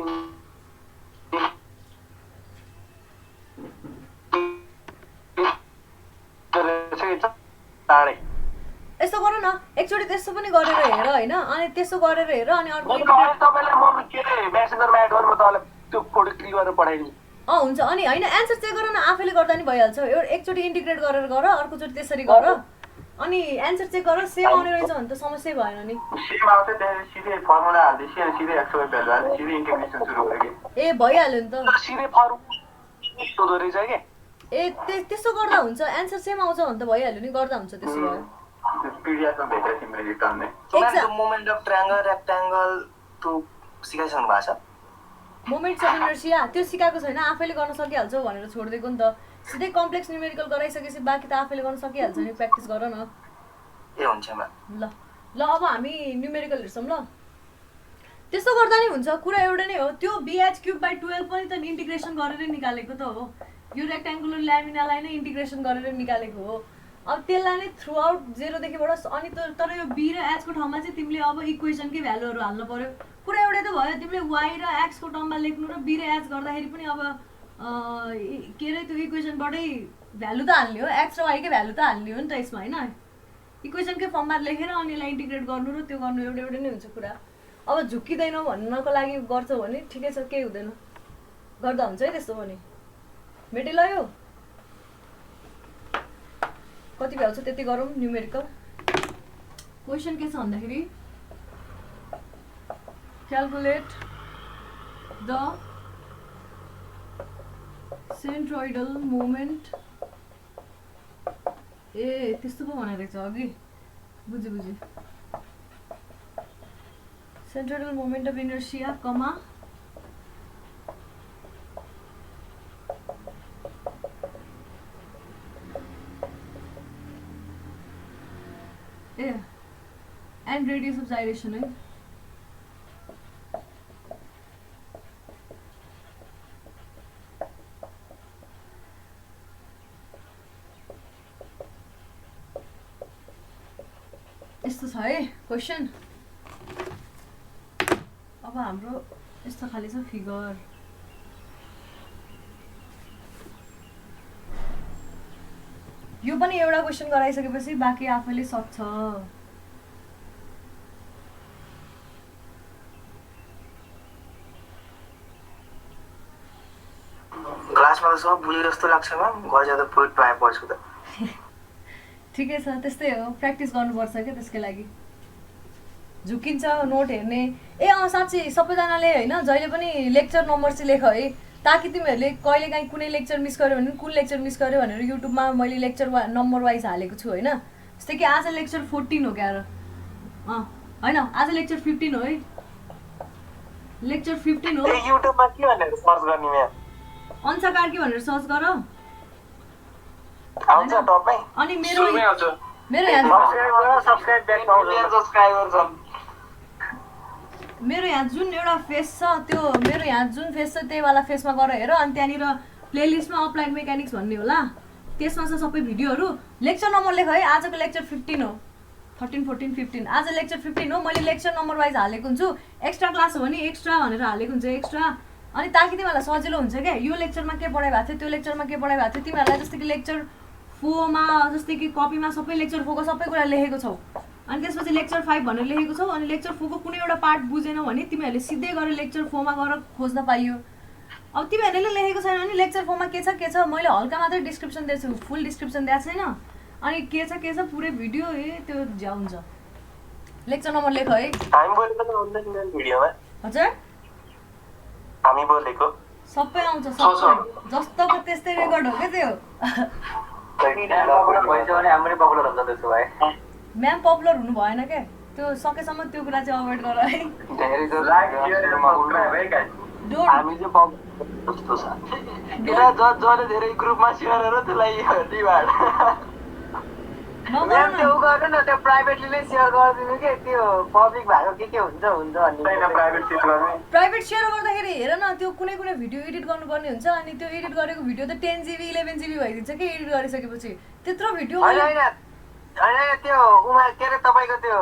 यस्तो गर न, एकचोटि त्यस्तो पनि गरेर हेर होइन, अनि त्यसो गरेर हेर अनि अर्को तपाईँलाई म के अरे मेसेन्जरमा एड गर्नु तपाईँलाई त्यो फोटो क्लिक गरेर पठाइदिनु। हुन्छ। अनि होइन एन्सर चेक गर न, आफैले गर्दा नि भइहाल्छ। एकचोटि इन्टिग्रेट गरेर गर, अर्कोचोटि त्यसरी गर, अनि एन्सर चेक गर, सेम आउने रहेछ भने त समस्या भएन नि। सेम आउँछ त्यहाँदेखि सिधै फर्मुला हाल्दैछ अनि सिधै एक्स वाइ भ्यालु हाल्दै सिधै इन्टिग्रेसन सुरु गरे के। ए भइहाल्यो नि त, सिधै फर्मुला हुँदो रहेछ के। ए त्यसो गर्दा हुन्छ, एन्सर सेम आउँछ भने त भइहाल्यो नि, गर्दा हुन्छ त्यसो भयो। पिडिएफमा भेटेको थिएँ मैले टन्ने। Ma'am moment of triangle rectangle त्यो सिकाइसक्नु भएको छ? मोमेन्ट्स अफ इनर्सिया त्यो सिकाएको छैन, आफैले गर्न सकिहाल्छौ भनेर छोडिदिएको नि त। सिधै कम्प्लेक्स न्युमेरिकल गराइसकेपछि बाँकी त आफैले गर्न सकिहाल्छ नि, प्र्याक्टिस गर न। ए हुन्छ म्याम। ल अब हामी न्युमेरिकल हेर्छौँ ल। त्यस्तो गर्दा नि हुन्छ, कुरा एउटा नै हो। त्यो BH/12 पनि त इन्टिग्रेसन गरेरै निकालेको त हो, यो रेक्ट्याङ्गुलर ल्यामिनालाई नै इन्टिग्रेसन गरेर निकालेको हो। अब त्यसलाई नै थ्रु आउट 0 देखिबाट अनि तर यो बी र एच को ठाउँमा चाहिँ तिमीले अब इक्वेसनकै भ्यालुहरू हाल्नु पर्यो। कुरा एउटै त भयो, तिमीले वाइ र एक्स को टर्ममा लेख्नु र बी र एच गर्दाखेरि पनि अब के अरे त्यो इक्वेसनबाटै भ्यालु त हाल्ने हो, एक्स र वाइकै भ्यालु त हाल्ने हो नि त यसमा होइन। इक्वेसनकै फर्ममा लेखेर अनि यसलाई इन्टिग्रेट गर्नु र त्यो गर्नु एउटै नै हुन्छ कुरा। अब झुक्किँदैनौ भन्नको लागि गर्छौ भने ठिकै छ, केही हुँदैन, गर्दा हुन्छ है त्यस्तो पनि। मेटिलयो कति भ्याउँछ त्यति गरौँ न्युमेरिकल। क्वेसन के छ भन्दाखेरि क्याल्कुलेट द सेन्ट्रोइडल मोमेन्ट। ए त्यस्तो पो भनेर रहेछ अघि, बुझेँ। Centroidal moment of inertia comma and radius of gyration है। यस्तो छ है क्वेसन। अब हाम्रो यस्तो खाली छ फिगर। यो पनि एउटा क्वेसन गराइसकेपछि बाँकी आफैले सक्छ। क्लासमा त सब बुझे जस्तो लाग्छ म्याम, घर जाँदा पुरै ट्राई पढ्छु त। ठिकै छ, त्यस्तै हो, प्र्याक्टिस गर्नुपर्छ क्या त्यसकै लागि। झुकिन्छ नोट हेर्ने। ए साँच्चै सबैजनाले होइन जहिले पनि लेक्चर नम्बर चाहिँ लेख है, ताकि तिमीहरूले कहिलेकाहीँ कुनै लेक्चर मिस गर्यो भने कुन लेक्चर मिस गर्यो भनेर युट्युबमा मैले लेक्चर नम्बर वाइज हालेको छु होइन। जस्तै कि आज लेक्चर 14 हो क्या, होइन आज लेक्चर 15 हो है, लेक्चर 15 हो। युट्युबमा के भनेर सर्च गर्ने म्याम? अन्सा कार्की भनेर सर्च गर आउँछ टपमै। अनि मेरो यहाँ मेरो यहाँ जुन एउटा फेस छ त्यो मेरो यहाँ जुन फेस छ त्यही वाला फेसमा गएर हेर, अनि त्यहाँनिर प्लेलिस्टमा अप्लाइड मेकानिक्स भन्ने होला, त्यसमा छ सबै भिडियोहरू। लेक्चर नम्बर लेख है, आजको लेक्चर 15 हो, 13, 14, 15। आज लेक्चर 15 हो, मैले लेक्चर नम्बर वाइज हालेको हुन्छु। एक्स्ट्रा क्लास हो भने एक्स्ट्रा भनेर हालेको हुन्छ, एक्स्ट्रा। अनि ताकि तिमीहरूलाई सजिलो हुन्छ क्या, यो लेक्चरमा के पढाइ भएको थियो, त्यो लेक्चरमा के पढाइ भएको थियो, तिमीहरूलाई जस्तै कि लेक्चर 4 मा जस्तै कि कपीमा सबै लेक्चर 4 को सबै कुरा लेखेको छौ, अनि त्यसपछि लेक्चर 5 भनेर लेखेको छौ, अनि लेक्चर 4 को कुनै एउटा पार्ट बुझेनौ भने तिमीहरूले सिधै गएर लेक्चर 4 मा गएर खोज्न पाइयो। अब तिमीहरूले लेखेको छैन भने लेक्चर फर्ममा के छ मैले हल्का मात्रै डिस्क्रिप्सन दिएको छु, फुल डिस्क्रिप्सन दिएको छैन। अनि के छ पुरै भिडियो त्यो ज्या हुन्छ। लेक्चर नम्बर लेख है। हामी बोलेको त आउँदैन नि भिडियोमा। हजुर हामी बोलेको सबै आउँछ, सबै जस्तोको त्यस्तै रेकर्ड हो क्या त्यो। म्याम पपुलर हुनु भएन क्या, त्यो सकेसम्म त्यो कुरा चाहिँ अभोइड गर है। हामी चाहिँ जस्तो छ जसले धेरै ग्रुपमा सेयर गरेर त्यसलाई डिभाइड नगर त्यो गर्नु न, त्यो प्राइभेटली नै सेयर गरिदिनु के, त्यो पब्लिक भएको के हुन्छ भन्ने प्राइभेट सेयर गर्दाखेरि हेर न, त्यो कुनै भिडियो एडिट गर्नुपर्ने हुन्छ अनि त्यो एडिट गरेको भिडियो त 10 GB 11 GB भइदिन्छ कि एडिट गरिसकेपछि। त्यत्रो भिडियो होइन त्यो उमा के अरे तपाईँको त्यो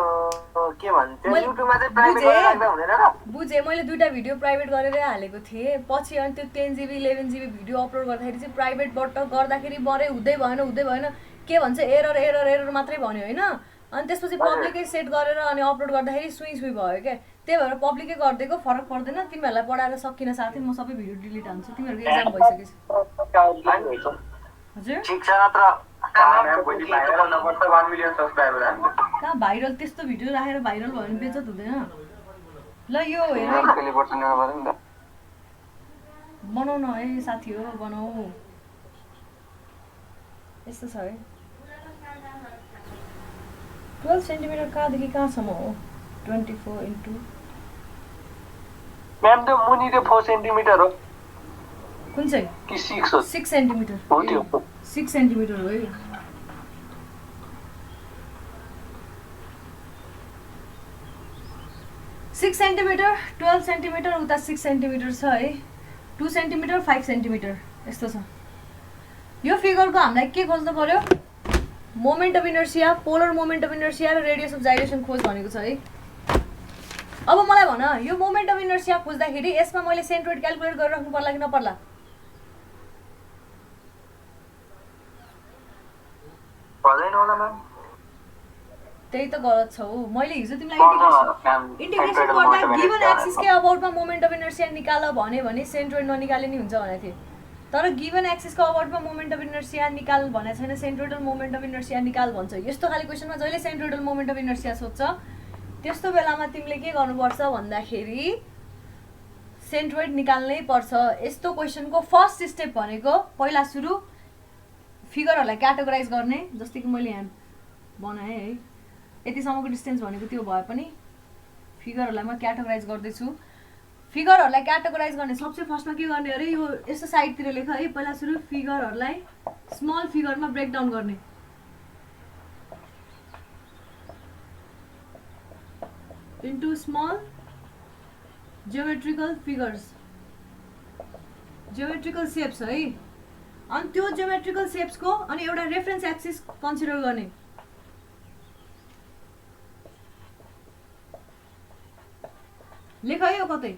के भन्छ युट्युबमा चाहिँ प्राइभेट गरेर राख्दा हुँदैन र? बुझेँ, मैले 2टा भिडियो प्राइभेट गरेरै हालेको थिएँ। पछि अनि त्यो 10 GB 11 GB भिडियो अपलोड गर्दाखेरि चाहिँ प्राइभेटबाट गर्दाखेरि बरै हुँदै भएन के भन्छ एरर मात्रै भन्यो होइन। अनि त्यसपछि पब्लिकै सेट गरेर अनि अपलोड गर्दाखेरि सुई भयो क्या। त्यही भएर पब्लिकै गरिदिएको फरक पर्दैन। तिमीहरूलाई पढाएर सकिन साथै म सबै भिडियो डिलिट हाल्छु, तिमीहरूको एक्जाम भइसकेछ। हजुर ठिक छ, नत्र कहाँ भाइरल त्यस्तो भिडियो राखेर भाइरल भयो भने बेचत हुँदैन। ल यो हेर बनाउन है साथी हो, बनाऊ। यस्तो छ है 12 सेन्टिमिटर कहाँदेखि कहाँसम्म हो? 24 इन्टु म्याम त्यो मुनि त्यो 4 सेन्टिमिटर हो कुन चाहिँ कि 6 हो? 6 सेन्टिमिटर हो त्यो 6 सेन्टिमिटर हो है। 6 सेन्टिमिटर 12 सेन्टिमिटर उता 6 सेन्टिमिटर छ है। 2 सेन्टिमिटर 5 सेन्टिमिटर यस्तो छ। यो फिगरको हामीलाई के खोज्नु पर्यो? Moment of inertia, polar moment of inertia र रेडियस अफ जाइरेसन खोज भनेको छ है। अब मलाई भन, यो मोमेन्ट अफ इनर्सिया खोज्दाखेरि यसमा मैले सेन्ट्रोइड क्याल्कुलेट गरेर राख्नु पर्ला कि नपर्ला? पर्दैन होला म्याम। त्यही त गलत छ हो। मैले हिजो तिमीलाई इन्टिग्रेसन गर्दा गिभन एक्सिसकै अबाउटमा मोमेन्ट अफ इनर्सिया निकाल भने सेन्ट्रोइड ननिकाले नि हुन्छ भनेको थिएँ। तर गिभन एक्सिसको अबाउटमा मोमेन्ट अफ इनर्सिया निकाल भनेको छैन, सेन्ट्रोइडल मोमेन्ट अफ इनर्सिया निकाल भन्छ। यस्तो खाले क्वेसनमा जहिले सेन्ट्रोइडल मोमेन्ट अफ इनर्सिया सोध्छ त्यस्तो बेलामा तिमीले के गर्नुपर्छ भन्दाखेरि सेन्ट्रोइड निकाल्नै पर्छ। यस्तो क्वेसनको फर्स्ट स्टेप भनेको पहिला सुरु फिगरहरूलाई क्याटेगोराइज गर्ने, जस्तै कि मैले यहाँ बनाएँ है। यतिसम्मको डिस्टेन्स भनेको त्यो भए पनि फिगरहरूलाई म क्याटेगोराइज गर्दैछु। फिगरहरूलाई क्याटेगोराइज गर्ने सबसे फर्स्टमा के गर्ने अरे यो यस्तो साइडतिर लेख है। पहिला सुरु फिगरहरूलाई स्मल फिगरमा ब्रेकडाउन गर्ने। Into small geometrical figures, geometrical ceps है। अनि त्यो जियोमेट्रिकल सेप्सको अनि एउटा रेफरेन्स एक्सिस कन्सिडर गर्ने। लेख है यो कतै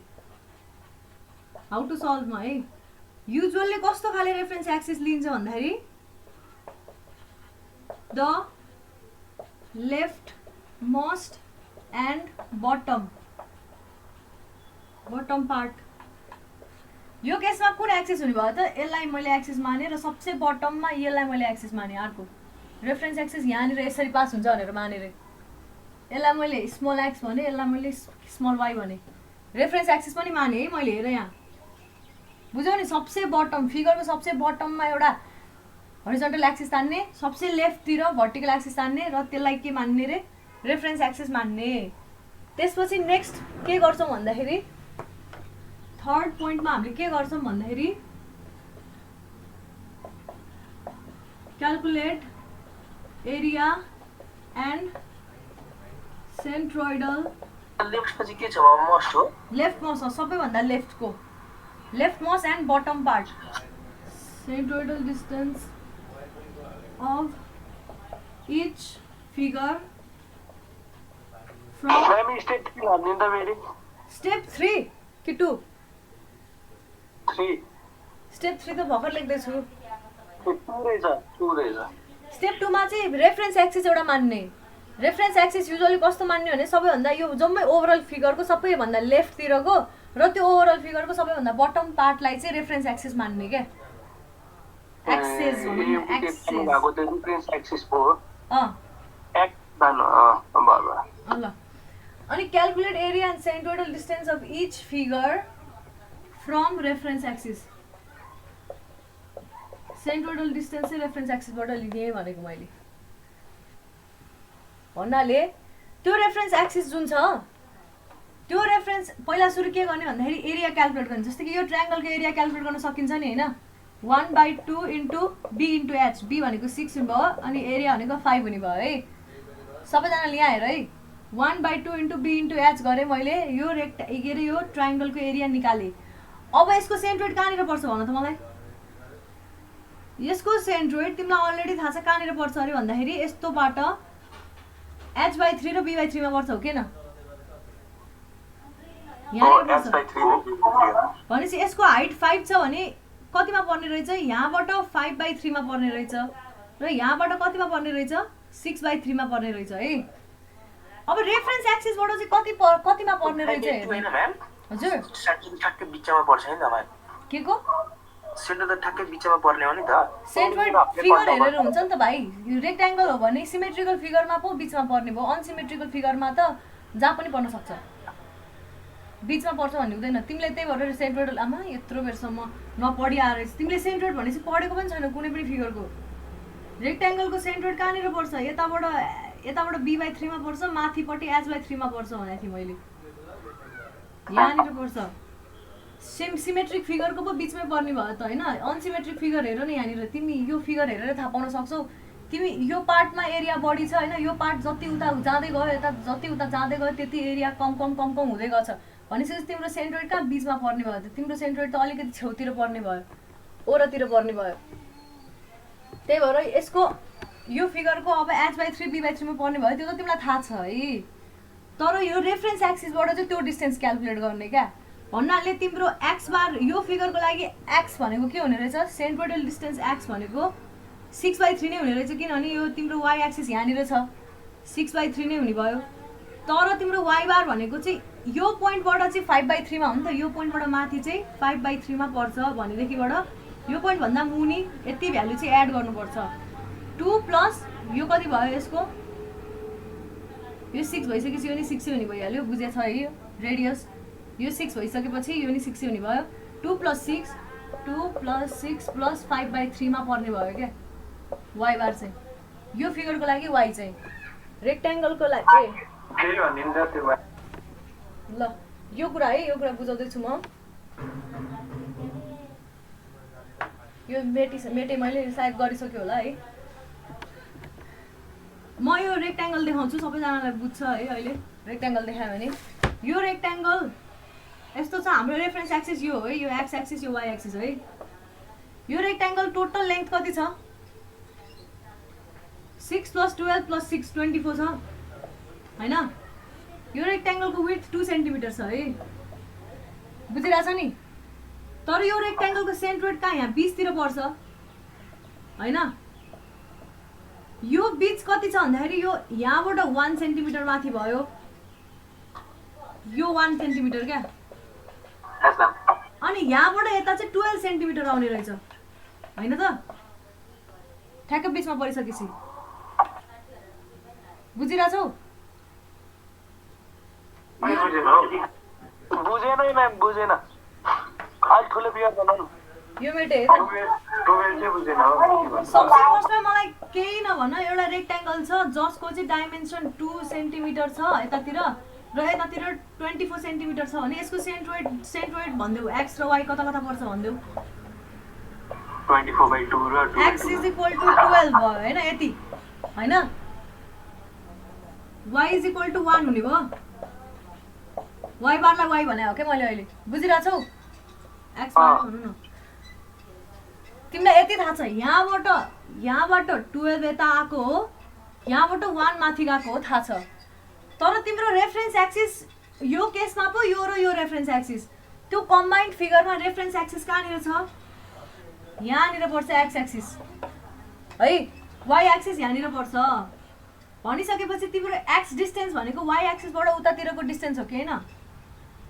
हाउ टु सल्भमा है। युजुअली कस्तो खाले रेफरेन्स एक्सिस लिन्छ भन्दाखेरि the left most and bottom part. यो केसमा कुन एक्सिस हुने भयो त? यसलाई मैले एक्सिस माने र सबसे बटममा यसलाई मैले एक्सिस माने। अर्को रेफरेन्स एक्सिस यहाँनिर यसरी पास हुन्छ भनेर मानेर यसलाई मैले स्मल एक्स भने, यसलाई मैले स्मल वाइ भने। रेफरेन्स एक्सिस पनि माने है मैले। हेर यहाँ बुझ्यौ नि, सबसे बटम फिगरको सबसे बटममा एउटा हरिजन्टल एक्सिस तान्ने, सबसे लेफ्टतिर भर्टिकल एक्सिस तान्ने र त्यसलाई के मान्ने रे? रेफरेन्स एक्सिस मान्ने। त्यसपछि नेक्स्ट के गर्छौँ भन्दाखेरि थर्ड पोइन्टमा हामीले के गर्छौँ भन्दाखेरि क्याल्कुलेट एरिया एन्ड सेन्ट्रोइडल। लेफ्टपछि के छ? मोस्ट हो, लेफ्ट मोस्ट हो, सबैभन्दा लेफ्टको left most and bottom part. Centroidal distance of each figure from step 3 भन्ने त फेरि स्टेप 3 कि 2? 3 स्टेप 3 त भर्खर लेख्दैछु। 2 रहेछ। स्टेप 2 मा चाहिँ रेफरेन्स एक्सिस एउटा मान्ने। रेफरेन्स एक्सिस युजुअली कस्तो मान्ने भने सबैभन्दा यो जम्मै ओभरअल फिगरको सबैभन्दा लेफ्टतिरको र त्यो ओभरअल फिगरको सबैभन्दा बटम पार्टलाई चाहिँ रेफरेन्स एक्सिस मान्ने क्या एक्सिस भनौँ न एक्सिस भएको त्यो रेफरेन्स एक्सिस हो अँ ल अनि calculate area and centroidal distance of each figure from reference axis centroidal distance चाहिँ रेफरेन्स एक्सिसबाट लिने भनेको मैले भन्नाले त्यो रेफरेन्स एक्सिस जुन छ त्यो रेफरेन्स पहिला सुरु के गर्ने भन्दाखेरि एरिया क्याल्कुलेट गर्ने जस्तै कि यो ट्रायङ्गलको एरिया क्याल्कुलेट गर्न सकिन्छ नि होइन 1/2 into B into H B भनेको 6 भयो अनि एरिया भनेको 5 हुने भयो है सबैजनाले यहाँ हेर है 1/2 इन्टु बी इन्टु एच गरेँ मैले यो के अरे यो ट्रायङ्गलको एरिया निकालेँ अब यसको सेन्ट्रोइड कहाँनिर पर्छ भन त मलाई यसको सेन्ट्रोइड तिमीलाई अलरेडी थाहा छ कहाँनिर पर्छ अरे भन्दाखेरि यस्तोबाट h/3 र b/3 मा पर्छ हो किन भनेपछि यसको हाइट 5 छ भने कतिमा पर्ने रहेछ यहाँबाट 5/3 मा पर्ने रहेछ र यहाँबाट कतिमा पर्ने रहेछ 6/3 मा पर्ने रहेछ है अब रेफरेन्स एक्सिसबाट चाहिँ कतिमा पर्ने रहेछ हजुर ठ्याक्कै बिचमा पर्छ नि त म्याम के को सेन्टर त ठ्याक्कै बिचमा पर्ने हो नि त सेन्ट्रोइड फिगर हेरेर हुन्छ नि त भाइ रेक्ट्याङ्गल हो भने सिमेट्रिकल फिगरमा पो बिचमा पर्ने भयो अनसिमेट्रिकल फिगरमा त जहाँ पनि पर्न सक्छ बिचमा पर्छ भन्ने हुँदैन तिमीले त्यही भएर सेन्ट्रोइडल आमा यत्रो बेरसम्म नपढी आएर तिमीले सेन्ट्रोइड भनेपछि पढेको पनि छैन कुनै पनि फिगरको रेक्ट्याङ्गलको सेन्ट्रोइड कहाँनिर पर्छ यताबाट b/3 मा पर्छ माथिपट्टि h/3 मा पर्छ भनेको थिएँ मैले यहाँनिर पर्छ सिमेट्रिक फिगरको पो बिचमै पर्ने भयो त होइन अनसिमेट्रिक फिगर हेर न यहाँनिर तिमी यो फिगर हेरेर थाहा पाउन सक्छौ तिमी यो पार्टमा एरिया बढी छ होइन यो पार्ट जति उता जाँदै गयो यता जति उता जाँदै गयो त्यति एरिया कम हुँदै गछ भनेपछि तिम्रो सेन्ट्रोइड कहाँ बिचमा पर्ने भयो त तिम्रो सेन्ट्रोइड त अलिकति छेउतिर पर्ने भयो ओरतिर पर्ने भयो त्यही भएर यसको यो फिगरको अब h/3 b/3 मा पर्ने भयो त्यो त तिमीलाई थाहा छ है तर यो रेफरेन्स एक्सिसबाट चाहिँ त्यो डिस्टेन्स क्याल्कुलेट गर्ने क्या भन्नाले तिम्रो एक्स बार यो फिगरको लागि एक्स भनेको के हुने रहेछ सेन्ट्रोइडल डिस्टेन्स एक्स भनेको 6/3 नै हुने रहेछ किनभने यो तिम्रो वाइ एक्सिस यहाँनिर छ 6/3 नै हुने भयो तर तिम्रो वाइ बार भनेको चाहिँ यो पोइन्टबाट चाहिँ 5/3 मा हो नि त यो पोइन्टबाट माथि चाहिँ 5/3 मा पर्छ भनेदेखिबाट यो पोइन्ट भन्दा मुनि यति भ्यालु चाहिँ एड गर्नुपर्छ 2 प्लस यो कति भयो यसको यो 6 भइसकेपछि यो नि 6 हुने भइहाल्यो बुझेछ है यो रेडियस यो 6 भइसकेपछि यो नि 6 हुने भयो 2 + 6 + 5/3 मा पर्ने भयो क्या वाइ बार चाहिँ यो फिगरको लागि वाइ चाहिँ रेक्ट्याङ्गलको लागि ल यो कुरा है यो कुरा बुझाउँदैछु म यो मेटे मैले सायद गरिसक्यो होला है म यो रेक्ट्याङ्गल देखाउँछु सबैजनालाई बुझ्छ है अहिले रेक्ट्याङ्गल देखायो भने यो रेक्ट्याङ्गल यस्तो छ हाम्रो रेफरेन्स एक्सिस यो हो है यो एक्स एक्सिस यो वाइ एक्सिस है यो रेक्ट्याङ्गल टोटल लेन्थ कति छ 6 + 12 + 6 24 छ हैन यो रेक्ट्याङ्गलको विड्थ 2 सेन्टिमिटर छ है बुझिरहेछ नि तर यो रेक्ट्याङ्गलको सेन्ट्रोइड कहाँ यहाँ बीचतिर पर्छ हैन यो बीच कति छ भन्दाखेरि यो यहाँबाट 1 सेन्टिमिटर माथि भयो यो 1 सेन्टिमिटर क्या अनि यहाँबाट यता चाहिँ 12 सेन्टिमिटर आउने रहेछ हैन त ठ्याक्क बीचमा परिसकेपछि बुझिरहेछौ बुझेन म्याम बुझेन अलि ठुलो फिगर बनाउनु यो मेटे सबसे फर्स्टमा मलाई केही नभन एउटा रेक्ट्याङ्गल छ जसको चाहिँ डाइमेन्सन 2 सेन्टिमिटर छ यतातिर र यतातिर 24 सेन्टिमिटर छ भने यसको सेन्ट्रोइड भन्देऊ एक्स र वाइ कता कता पर्छ भन्देऊ 24/2 र 2 x = 12 भयो हैन यति हैन y = 1 हुने भयो y बारलाई y भने हो के मैले अहिले बुझिरहेछौ x बार भन्नु न तिमीलाई यति थाहा छ यहाँबाट 12 यता आको हो यहाँबाट 1 माथि गएको हो थाहा छ तर तिम्रो रेफरेन्स एक्सिस यो केसमा पो यो र यो रेफरेन्स एक्सिस त्यो कम्बाइन्ड फिगरमा रेफरेन्स एक्सिस कहाँनिर छ यहाँनिर पर्छ एक्स एक्सिस है वाइ एक्सिस यहाँनिर पर्छ भनिसकेपछि तिम्रो एक्स डिस्टेन्स भनेको वाइ एक्सिसबाट उतातिरको डिस्टेन्स हो कि हैन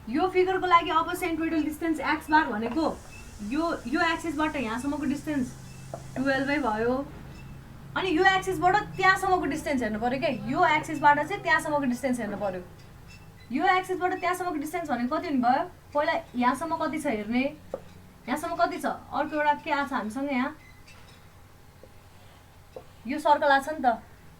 यो फिगरको लागि अब सेन्ट्रोइडल डिस्टेन्स एक्स बार भनेको यो एक्सिसबाट यहाँसम्मको डिस्टेन्स 12 भयो। अनि यो एक्सिसबाट त्यहाँसम्मको डिस्टेन्स हेर्नु पर्यो क्या, यो एक्सिसबाट चाहिँ त्यहाँसम्मको डिस्टेन्स हेर्नु पर्यो। यो एक्सिसबाट त्यहाँसम्मको डिस्टेन्स भनेको कति हुने भयो? पहिला यहाँसम्म कति छ हेर्ने, यहाँसम्म कति छ, अर्को एउटा के आछ हामीसँग यहाँ, यो सर्कल आछ नि त,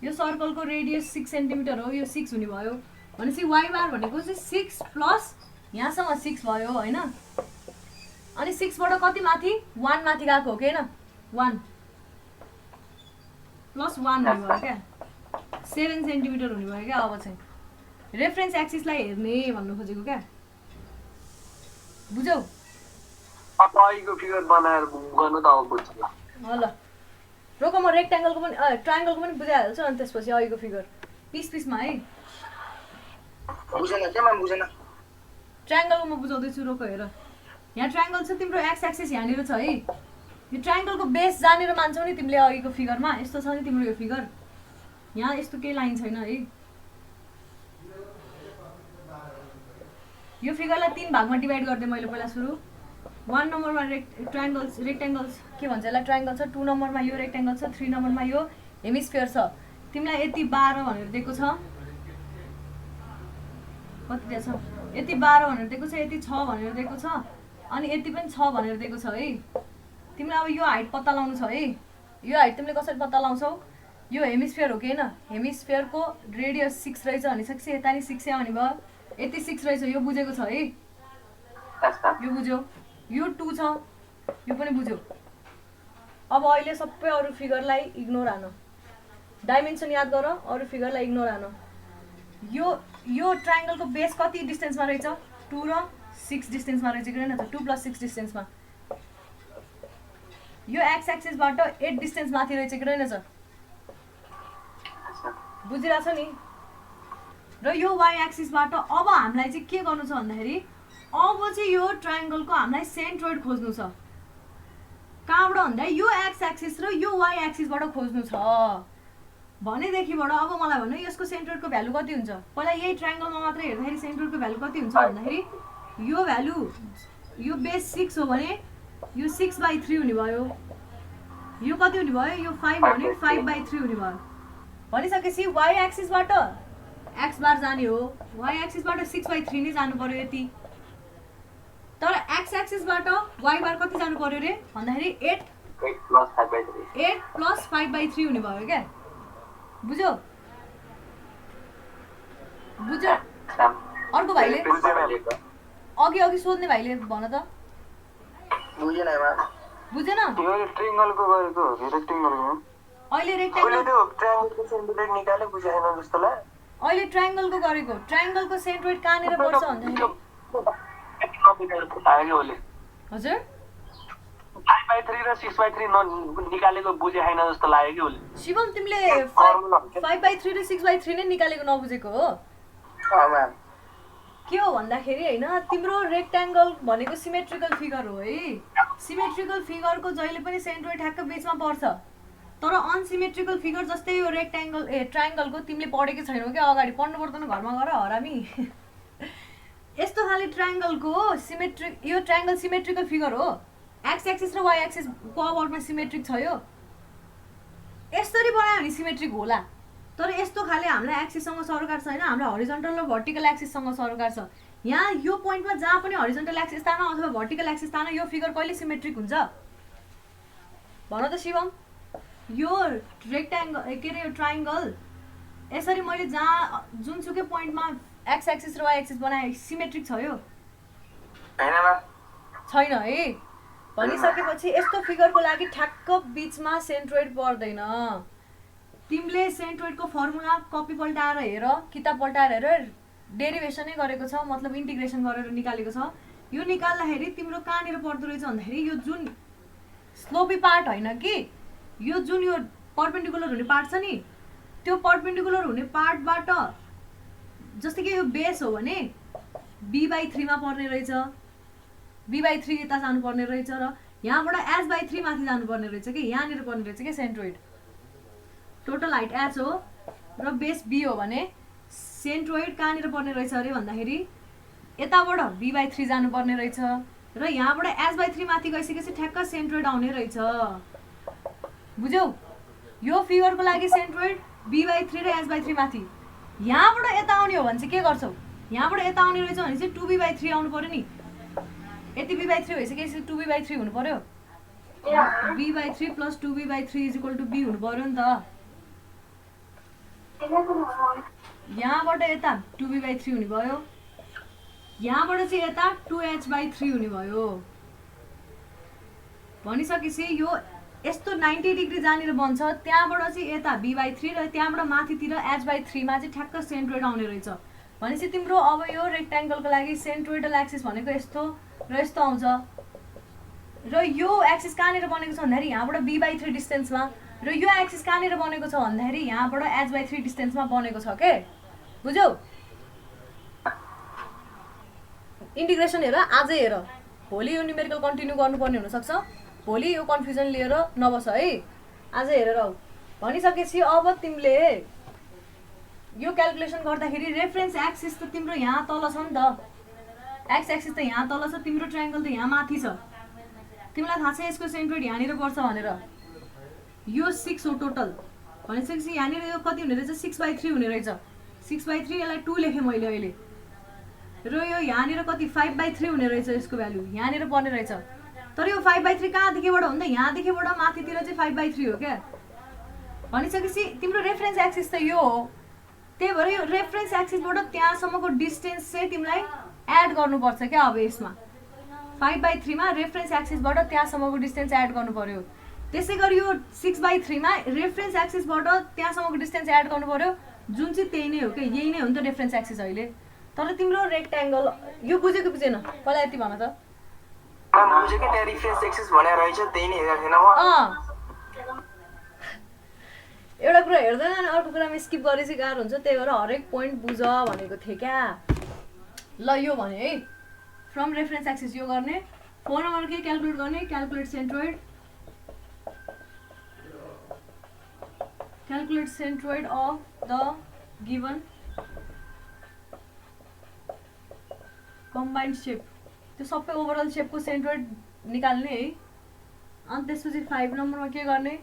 यो सर्कलको रेडियस 6 सेन्टिमिटर हो, यो 6 हुने भयो। भनेपछि वाइ बार भनेको चाहिँ 6 प्लस यहाँसम्म 6 भयो होइन। अनि 6 बाट कति माथि 1 माथि गएको हो कि होइन, 1 प्लस 1 हुने भयो क्या, 7 सेन्टिमिटर हुने भयो क्या। अब चाहिँ रेफरेन्स एक्सिसलाई हेर्ने भन्नु खोजेको क्या, बुझ्यौ? अब अहिलेको फिगर बनाएर गर्नु त अब बुझ्छ ल रोक, म रेक्ट्याङ्गलको पनि ट्रायङ्गलको पनि बुझाइहाल्छु अनि त्यसपछि अहिलेको फिगर पिसमा है। बुझेन के म बुझेन। ट्रायङ्गलको म बुझाउँदैछु, रोक हेर। यहाँ ट्रायङ्गल छ, तिम्रो एक्स एक्सिस यहाँनिर छ है। यो ट्रायङ्गलको बेस जानेर मान्छौ नि तिमीले अघिको फिगरमा, यस्तो छ नि तिम्रो यो फिगर, यहाँ यस्तो केही लाइन छैन है। यो फिगरलाई 3 भागमा डिभाइड गर्दै मैले पहिला सुरु 1 नम्बरमा रेक्ट्याङ्गल्स के भन्छ यसलाई, ट्रायङ्गल छ, 2 नम्बरमा यो रेक्ट्याङ्गल छ, 3 नम्बरमा यो हेमिस्फियर छ। तिमीलाई यति 12 भनेर दिएको छ, कति दिएको छ, यति 12 भनेर दिएको छ, यति 6 भनेर दिएको छ, अनि यति पनि 6 भनेर दिएको छ है। तिमीलाई अब यो हाइट पत्ता लगाउनु छ है। यो हाइट तिमीले कसरी पत्ता लगाउँछौ, यो हेमिस्फियर हो कि होइन, हेमिस्फियरको रेडियस 6 रहेछ भनिसकेपछि यता नि 6 आउने भयो, यति 6 रहेछ, यो बुझेको छ है, यो बुझ्यो, यो 2 छ, यो पनि बुझ्यो। अब अहिले सबै अरू फिगरलाई इग्नोर हान, डाइमेन्सन याद गर, अरू फिगरलाई इग्नोर हान। यो ट्रायङ्गलको बेस कति डिस्टेन्समा रहेछ, 2 र 6 डिस्टेन्समा रहेछ कि होइन, 2 + 6 डिस्टेन्समा। यो एक्स एक्सिसबाट 8 डिस्टेन्स माथि रहेछ कि रहेछ, बुझिरहेछ नि। र यो वाइ एक्सिसबाट अब हामीलाई चाहिँ के गर्नु छ भन्दाखेरि, अब चाहिँ यो ट्रायङ्गलको हामीलाई सेन्ट्रोइड खोज्नु छ। कहाँबाट भन्दा यो एक्स एक्सिस र यो वाइ एक्सिसबाट खोज्नु छ भनेदेखिबाट अब मलाई भन्नु यसको सेन्ट्रोइडको भ्यालु कति हुन्छ। पहिला यही ट्रायङ्गलमा मात्र हेर्दाखेरि सेन्ट्रोइडको भ्यालु कति हुन्छ भन्दाखेरि, यो भ्यालु, यो बेस 6 हो भने यो 6/3 हुने भयो, यो कति हुने भयो, यो 5 भने 5/3 हुने भयो। भनिसकेपछि वाइ एक्सिसबाट एक्स बार जाने हो, वाइ एक्सिसबाट 6/3 नै जानु पर्यो यति। तर एक्स एक्सिसबाट वाइ बार कति जानु पर्यो रे भन्दाखेरि 8 + 5/3 हुने भयो क्या, बुझ्यो? बुझ्यो? अर्को भाइले अघि सोध्ने भाइले भन त, बुझेन बुझेन? यो ट्रायङ्गलको गरेको हो कि रेक्ट्याङ्गलको? अहिले रेक्ट्याङ्गल त्यो ट्रायङ्गलको सेन्ट्रोइड निकाले बुझाएन जस्तो लाग्यो। अहिले ट्रायङ्गलको गरेको, ट्रायङ्गलको सेन्ट्रोइड कहाँनिर पर्छ भन्दाखेरि, हजुर 5/3 र 6/3 निकालेको बुझाएन जस्तो लाग्यो कि उसले। शिवम तिमीले 5/3 र 6/3 नै निकालेको नबुझेको हो। के हो भन्दाखेरि होइन, तिम्रो रेक्ट्याङ्गल भनेको सिमेट्रिकल फिगर हो है। सिमेट्रिकल फिगरको जहिले पनि सेन्ट्रोइड ठ्याक्क बिचमा पर्छ। तर अनसिमेट्रिकल फिगर जस्तै यो ट्रायङ्गलको तिमीले पढेकै छैनौ क्या, अगाडि पढ्नु पर्दैन, घरमा गर हरामी। यस्तो खाले ट्रायङ्गलको यो ट्रायङ्गल सिमेट्रिकल फिगर हो, एक्स एक्सिस र वाइ एक्सिसको अबाउटमा सिमेट्रिक छ। यो यसरी बनायो भने सिमेट्रिक होला, तर यस्तो खाले हामीलाई एक्सिससँग सरोकार छैन, हामीलाई हरिजन्टल र भर्टिकल एक्सिससँग सरोकार छ। यहाँ यो पोइन्टमा जहाँ पनि हरिजन्टल एक्सिस तान अथवा भर्टिकल एक्सिस तान यो फिगर कहिले सिमेट्रिक हुन्छ भन त शिवम? यो रेक्ट्याङ्गल के अरे यो ट्रायङ्गल यसरी मैले जहाँ जुनसुकै पोइन्टमा एक्स एक्सिस र वाइ एक्सिस बनाए सिमेट्रिक छ यो छैन है। भनिसकेपछि यस्तो फिगरको लागि ठ्याक्क बिचमा सेन्ट्रोइड पर्दैन। तिमीले सेन्ट्रोइडको फर्मुला कपी पल्टाएर हेर, किताब पल्टाएर हेर, डेरिभेसनै गरेको छ, मतलब इन्टिग्रेसन गरेर निकालेको छ। यो निकाल्दाखेरि तिम्रो कहाँनिर पर्दो रहेछ भन्दाखेरि यो जुन स्लोपी पार्ट होइन कि, यो जुन यो पर्पेन्डिकुलर हुने पार्ट छ नि, त्यो पर्पेन्डिकुलर हुने पार्टबाट जस्तै कि यो बेस हो भने b/3 मा पर्ने रहेछ, b/3 यता जानुपर्ने रहेछ र यहाँबाट h/3 माथि जानुपर्ने रहेछ कि, यहाँनिर पर्ने रहेछ कि सेन्ट्रोइड। टोटल हाइट h हो र बेस b हो भने सेन्ट्रोइड कहाँनिर पर्ने रहेछ अरे भन्दाखेरि यताबाट b/3 जानुपर्ने रहेछ र यहाँबाट h/3 माथि गइसकेपछि ठ्याक्क सेन्ट्रोइड आउने रहेछ। बुझ्यौ? यो फिगरको लागि सेन्ट्रोइड b/3 र h/3 माथि। यहाँबाट यता आउने हो भने चाहिँ के गर्छौ? यहाँबाट यता आउने रहेछ भने चाहिँ 2b/3 आउनु पर्यो नि। यति b/3 भइसकेपछि 2b/3 हुनु पर्यो। b/3 + 2b/3 = b हुनु पर्यो नि त। यहाँबाट यता 2b/3 हुने भयो, यहाँबाट चाहिँ यता 2h/3 हुने भयो। भनिसकेपछि यो यस्तो 90 डिग्री जहाँनिर बन्छ त्यहाँबाट चाहिँ यता b/3 र त्यहाँबाट माथितिर h/3 मा चाहिँ ठ्याक्क सेन्ट्रोइड आउने रहेछ। भनेपछि तिम्रो अब यो रेक्ट्याङ्गलको लागि सेन्ट्रोइडल एक्सिस भनेको यस्तो र यस्तो आउँछ र यो एक्सिस कहाँनिर बनेको छ भन्दाखेरि यहाँबाट b/3 डिस्टेन्समा र यो एक्सिस कहाँनिर बनेको छ भन्दाखेरि यहाँबाट h/3 डिस्टेन्समा बनेको छ के। बुझ्यौ? इन्टिग्रेसन हेर, आजै हेर, भोलि यो न्युमेरिकल कन्टिन्यू गर्नुपर्ने हुनसक्छ, भोलि यो कन्फ्युजन लिएर नबस है, आजै हेरेर आऊ। भनिसकेपछि अब तिमीले यो क्यालकुलेसन गर्दाखेरि रेफरेन्स एक्सिस त तिम्रो यहाँ तल छ नि त, एक्स एक्सिस त यहाँ तल छ, तिम्रो ट्रायङ्गल त यहाँ माथि छ। तिमीलाई थाहा छ यसको सेन्ट्रोइड यहाँनिर पर्छ भनेर। यो 6 हो टोटल। भनिसकेपछि यहाँनिर यो कति हुने रहेछ? 6/3 हुने रहेछ। 6/3 यसलाई 2 लेखेँ मैले अहिले। र यो यहाँनिर कति 5/3 हुने रहेछ यसको भ्यालु यहाँनिर पर्ने रहेछ। तर यो 5/3 कहाँदेखिबाट हो नि त? यहाँदेखिबाट माथितिर चाहिँ 5/3 हो क्या। भनिसकेपछि तिम्रो रेफरेन्स एक्सिस त यो हो, त्यही भएर यो रेफरेन्स एक्सिसबाट त्यहाँसम्मको डिस्टेन्स चाहिँ तिमीलाई एड गर्नुपर्छ क्या। अब यसमा 5/3 मा रेफरेन्स एक्सिसबाट त्यहाँसम्मको डिस्टेन्स एड गर्नु पर्यो। त्यसै गरी यो 6/3 मा रेफरेन्स एक्सिसबाट त्यहाँसम्मको डिस्टेन्स एड गर्नु पर्यो, जुन चाहिँ त्यही नै हो क्या, यही नै हो नि त रेफरेन्स एक्सिस अहिले। तर तिम्रो रेक्ट्याङ्गल यो बुझेको बुझेन? पहिला यति भन त। बुझेँ कि त्यहाँ रेफरेन्स एक्सिस भनेर रहेछ, त्यही नै हेरेको थिएन म। एउटा कुरा हेर्दैन अनि अर्को कुरामा स्किप गरेपछि गाह्रो हुन्छ, त्यही भएर हरेक पोइन्ट बुझ भनेको थिएँ क्या। ल यो भने है, फ्रम रेफरेन्स एक्सिस यो गर्ने, 4 नम्बर के क्यालकुलेट गर्ने, calculate centroid of the given combined shape. त्यो सबै ओभरअल सेपको सेन्ट्रोइड निकाल्ने है। अनि त्यसपछि 5 नम्बरमा के गर्ने,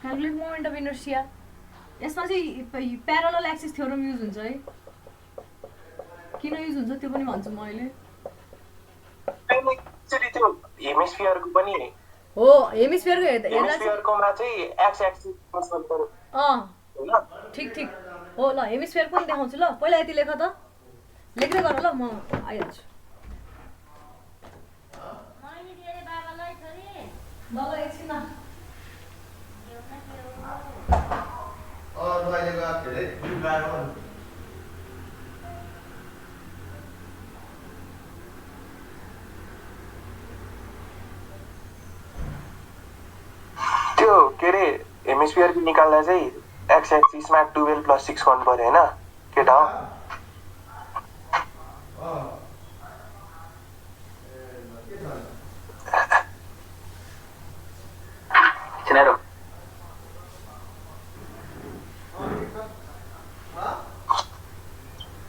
क्यालकुलेट मोमेन्ट अफ इनर्सिया। यसमा चाहिँ प्यारलल एक्सिस थ्योरम युज हुन्छ है। किन युज हुन्छ त्यो पनि भन्छु म अहिले। त्यो हेमिस्फियरको पनि हो, हेमिस्फियरको हेमिस्फियरकोमा चाहिँ एक्स एक्सिस कन्सल्ट गर्नु। ठिक ठिक हो। ल हेमिस्फियर पनि देखाउँछु। ल पहिला यति लेख त, लेख्दै गर ल, म आइहाल्छु। ल एकछिन त्यो के अरे हेमिस्फियर निकाल्दा चाहिँ एक्स एक्सिसमा 12 + 6 गर्नु पर्यो होइन केटा?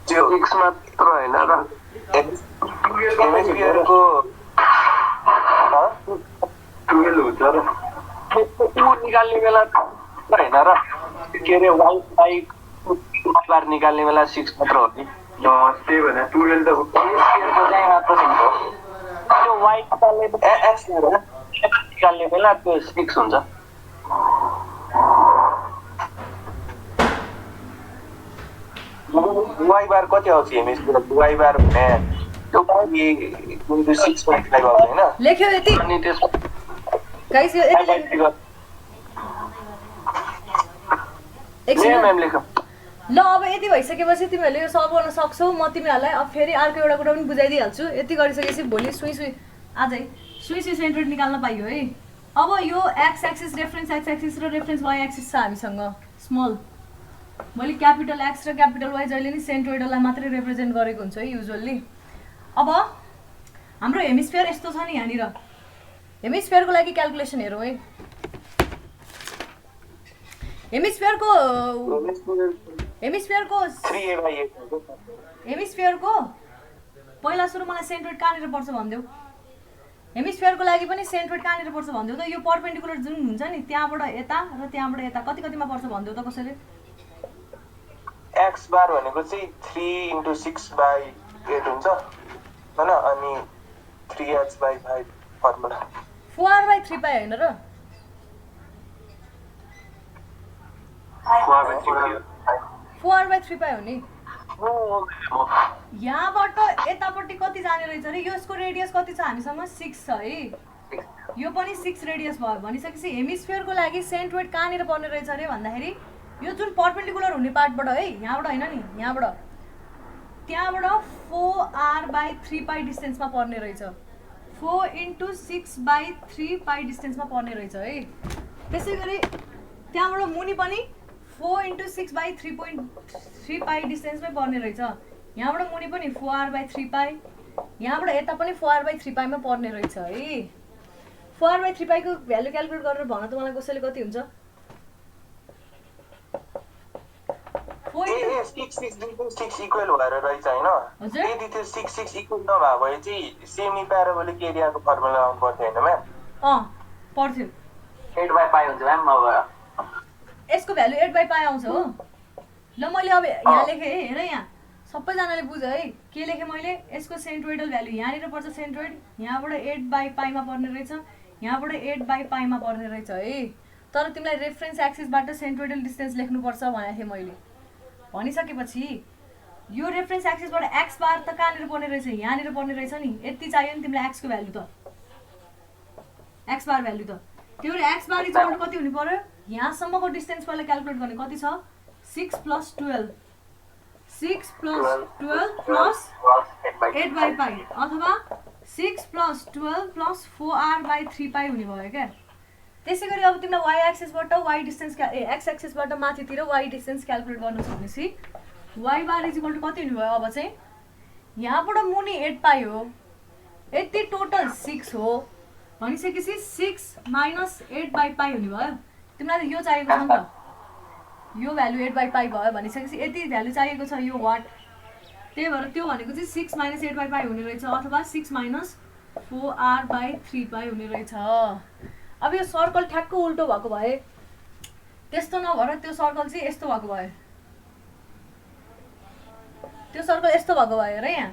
त्यो एक्स मात्र होइन र हेमिस्फियरको 12 हुन्छ र निकाल्ने बेला होइन र के अरे वाइ बार निकाल्ने बेला 6 मात्र हो नि। त्यही भएर 12 त मात्र त्यो वाइ निकाल्ने बेला त्यो 6 हुन्छ। वाइ बार कति आउँछ हेमिस्फियर? वाइ बार भने त्यो 6.5 आउँछ होइन? लेख्यो यति अनि त्यसको गाइस यो यति ल अब यति भइसकेपछि तिमीहरूले यो सल्भ गर्न सक्छौ। म तिमीहरूलाई अब फेरि अर्को एउटा कुरा पनि बुझाइदिइहाल्छु। यति गरिसकेपछि भोलि आजै सुई सेन्ट्रोइड निकाल्न पाइयो है। अब यो x axis reference x axis र रेफरेन्स वाइ एक्सिस छ हामीसँग स्मल। मैले क्यापिटल एक्स र क्यापिटल वाइ जहिले नि सेन्ट्रोइडलाई मात्रै रिप्रेजेन्ट गरेको हुन्छ है युजुअल्ली। अब हाम्रो हेमिस्फियर यस्तो छ नि, यहाँनिर हेमिस्फियरको लागि क्यालकुलेसन हेरौँ है। हेमिस्फियरको हेमिस्फियरको 3a/8 हेमिस्फियरको पहिला सुरु मलाई सेन्ट्रोइड कहाँनिर पर्छ भनिदेऊ। हेमिस्फियरको लागि पनि सेन्ट्रोइड कहाँनिर पर्छ भनिदेऊ त। यो परपेन्डिकुलर जुन हुन्छ नि त्यहाँबाट यता र त्यहाँबाट यता कति कतिमा पर्छ भनिदेऊ त कसैले। x बार भनेको चाहिँ 3 × 6/8 हुन्छ हैन, अनि 3h/5 फर्मुला 4/3 पाइ हैन र 4/3 पाइ हो नि। यहाँबाट यतापट्टि कति जाने रहेछ रे, यसको रेडियस कति छ हामीसँग 6 छ है, यो पनि 6 रेडियस भयो भनिसकेपछि हेमिस्फियरको लागि सेन्ट्रोइड कहाँनिर पर्ने रहेछ अरे भन्दाखेरि यो जुन परपेन्डिकुलर हुने पार्टबाट है, यहाँबाट हैन नि, यहाँबाट त्यहाँबाट 4r/3 पाइ डिस्टेन्समा पर्ने रहेछ। 4 × 6/3 पाइ डिस्टेन्समा पर्ने रहेछ है। त्यसै गरी त्यहाँबाट मुनि पनि 4 × 6/3.3 पाइ डिस्टेन्समै पर्ने रहेछ। यहाँबाट मुनि पनि 4r/3 पाइ, यहाँबाट यता पनि 4r/3 पाइमा पर्ने रहेछ है। 4r/3 पाइको भ्यालु क्याल्कुलेट गरेर भन त मलाई कसैले कति हुन्छ। 6 इक्वल भएर रहेछ हैन। यदि त्यो 6 इक्वल नभए भए चाहिँ सेमी प्याराबोलिक एरियाको फर्मुला लाउनु पर्थ्यो हैन म्याम? पर्थ्यो। 8/π हुन्छ म्याम। अब यसको भ्यालु 8/π आउँछ हो। ल मैले अब यहाँ लेखेँ हेर, यहाँ सबैजनाले बुझ है के लेखेँ मैले। यसको सेन्ट्रोइडल भ्यालु यहाँनिर पर्छ सेन्ट्रोइड, यहाँबाट 8/π मा पर्ने रहेछ, यहाँबाट 8/π मा पर्ने रहेछ है। तर तिमीलाई रेफरेन्स एक्सिसबाट सेन्ट्रोइडल डिस्टेन्स लेख्नुपर्छ भनेको थिएँ मैले। भनिसकेपछि यो रेफरेन्स एक्सिसबाट एक्स बार त कहाँनिर पर्ने रहेछ, यहाँनिर पर्ने रहेछ नि। यति चाहियो नि तिमीलाई एक्सको भ्यालु त, एक्स बार भ्यालु त। त्यो एक्स बार इक्वल कति हुनु पर्यो, यहाँसम्मको डिस्टेन्स पहिला क्याल्कुलेट गर्ने कति छ 6 + 12 6 + 12 प्लस 8/π अथवा 6 + 12 + 4r/3 पाइ हुने भयो क्या। त्यसै गरी अब तिमीलाई वाइ एक्सिसबाट वाइ डिस्टेन्स एक्स एक्सिसबाट माथितिर वाइ डिस्टेन्स क्याल्कुलेट गर्नु छ भनेपछि वाइ बार इक्वल कति हुने भयो। अब चाहिँ यहाँबाट मुनि 8π हो, यति टोटल 6 हो भनिसकेपछि 6 - 8/π हुने भयो। तिमीलाई यो चाहिएको छ नि त, यो भ्यालु 8/π भयो भनिसकेपछि यति भ्यालु चाहिएको छ यो वाट। त्यही भएर त्यो भनेको चाहिँ 6 - 8/π हुने रहेछ अथवा 6 - 4r/3 पाइ हुने रहेछ। अब यो सर्कल ठ्याक्क उल्टो भएको भए, त्यस्तो नभएर त्यो सर्कल चाहिँ यस्तो भएको भयो, त्यो सर्कल यस्तो भएको भयो र यहाँ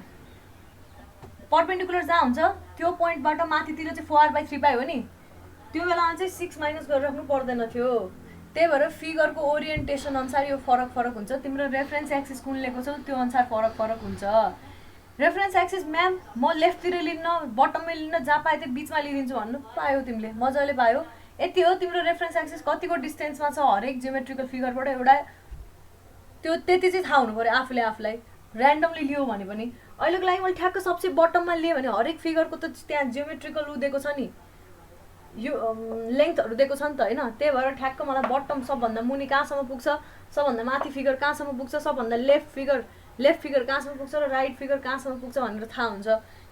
परपेन्डिकुलर जहाँ हुन्छ त्यो पोइन्टबाट माथितिर चाहिँ 4r/3 पाइ हो नि। त्यो बेलामा चाहिँ 6 माइनस गरेर राख्नु पर्दैन थियो। त्यही भएर फिगरको ओरिएन्टेसन अनुसार यो फरक हुन्छ। तिम्रो रेफरेन्स एक्सिस कुन लिएको छौ त्यो अनुसार फरक हुन्छ। रेफरेन्स एक्सिस म्याम म लेफ्टतिर लिन्न बटममै लिन्न जहाँ पाए त्यो बिचमा लिइदिन्छु भन्नु पायो तिमीले, मजाले पायो। यति हो तिम्रो रेफरेन्स एक्सिस कतिको डिस्टेन्समा छ हरेक जियोमेट्रिकल फिगरबाट एउटा त्यो त्यति चाहिँ थाहा हुनु पर्यो आफूलाई। ऱ्यान्डमली लियो भने पनि अहिलेको लागि मैले ठ्याक्क सबसे बटममा लिएँ भने हरेक फिगरको त त्यहाँ जियोमेट्रिकल दिएको छ नि, यो लेन्थहरू दिएको छ नि त हैन। त्यही भएर ठ्याक्क मलाई बटम सबभन्दा मुनि कहाँसम्म पुग्छ, सबभन्दा माथि फिगर कहाँसम्म पुग्छ, सबभन्दा लेफ्ट फिगर कहाँसम्म पुग्छ र राइट फिगर कहाँसम्म पुग्छ भनेर थाहा हुन्छ।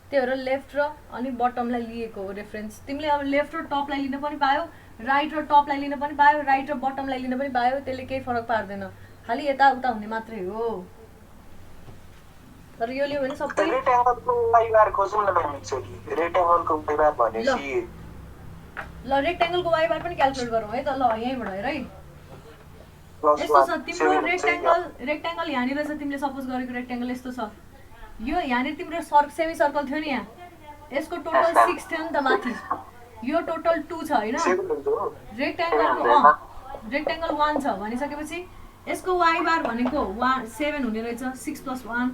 त्यही भएर लेफ्ट र अनि बटमलाई लिएको हो रेफरेन्स। तिमीले अब लेफ्ट र टपलाई लिन पनि पायो, राइट र टपलाई लिन पनि पायो, राइट र बटमलाई लिन पनि पायो, त्यसले केही फरक पार्दैन, खालि यताउता हुने मात्रै हो। तर यो लियो भने सबै रेक्टेंगलको वाइ बार खोजौँ न म्याम। एक्चुअली रेक्टेंगलको वाइ बार भनेपछि ल रेक्टेंगलको वाइ बार पनि क्याल्कुलेट गरौँ है त। ल यहीँबाट हेर है, यस्तो छ तिम्रो रेक्टेंगल यहाँनिर छ। तिमीले सपोज गरेको रेक्टेंगल यस्तो छ, यो यहाँनिर तिम्रो सेमी सर्कल थियो नि, यहाँ यसको टोटल 6 थियो नि त माथि, यो टोटल 2 छ हैन। रेक्टेंगल 1 छ भनिसकेपछि यसको वाइ बार भनेको 7 हुने रहेछ। 6 + 1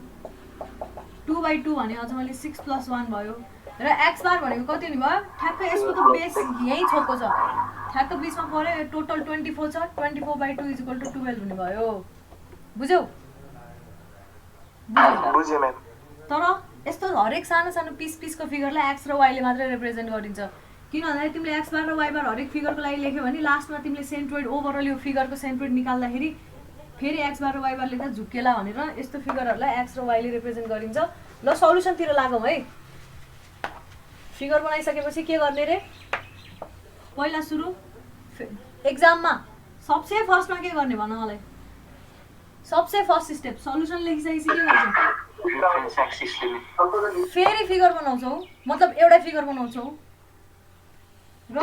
2/2 भने अझ मैले 6 + 1 भयो र एक्स बार भनेको कति हुने भयो, ठ्याक्क यसको त बेस यही छोको छ, ठ्याक्क बिचमा पर्यो। टोटल 24 छ, 24/2 = 12 हुने भयो। बुझ्यौ? बुझे म्याम। तर यस्तो हरेक सानो पिसको फिगरलाई एक्स र वाइले मात्रै रिप्रेजेन्ट गरिन्छ। किन भन्दाखेरि तिमीले एक्स बार र वाइ बार हरेक फिगरको लागि लेख्यो भने लास्टमा तिमीले सेन्ट्रोइड ओभरअल यो फिगरको सेन्ट्रोइड निकाल्दाखेरि फेरि एक्स बार र वाइ बार लेख्दा झुक्केला भनेर यस्तो फिगरहरूलाई एक्स र वाइले रिप्रेजेन्ट गरिन्छ। ल सल्युसनतिर लागौँ है। फिगर बनाइसकेपछि के गर्ने रे, पहिला सुरु एक्जाममा सबसे फर्स्टमा के गर्ने भन मलाई। सबसे फर्स्ट स्टेप सल्युसन लेखिसकेपछि के गर्छौ रेफरेन्स एक्सिसले फेरि फिगर बनाउँछौ मतलब एउटा फिगर बनाउँछौ र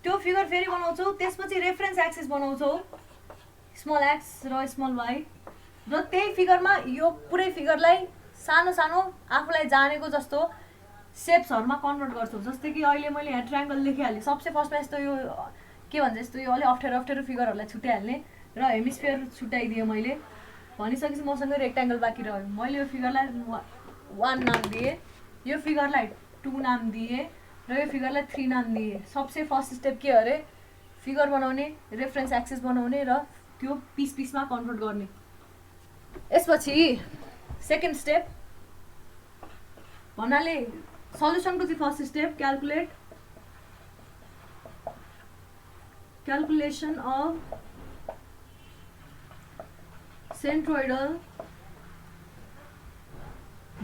त्यो फिगर फेरि बनाउँछौ त्यसपछि रेफरेन्स एक्सिस बनाउँछौ स्मल एक्स र स्मल वाई र त्यही फिगरमा यो पुरै फिगरलाई सानो सानो आफूलाई जानेको जस्तो सेप्सहरुमा कन्भर्ट गर्छौ जस्तै कि अहिले मैले यहाँ ट्रायंगल लेखिहालेँ सबसे फर्स्टमा यस्तो यो के भन्छ यस्तो यो अलि अप्ठ्यारो अप्ठ्यारो फिगरहरुलाई छुट्याइहाल्ने र हेमिस्फियर छुट्याइदिएँ मैले भनिसकेपछि मसँग रेक्ट्याङ्गल बाँकी रह्यो मैले यो फिगरलाई 1 नाम दिएँ यो फिगरलाई 2 नाम दिएँ र यो फिगरलाई 3 नाम दिएँ सबसे फर्स्ट स्टेप के अरे फिगर बनाउने रेफरेन्स एक्सिस बनाउने र त्यो पिस पिसमा कन्भर्ट गर्ने यसपछि सेकेन्ड स्टेप भन्नाले सल्युसनको चाहिँ first step calculation of centroidal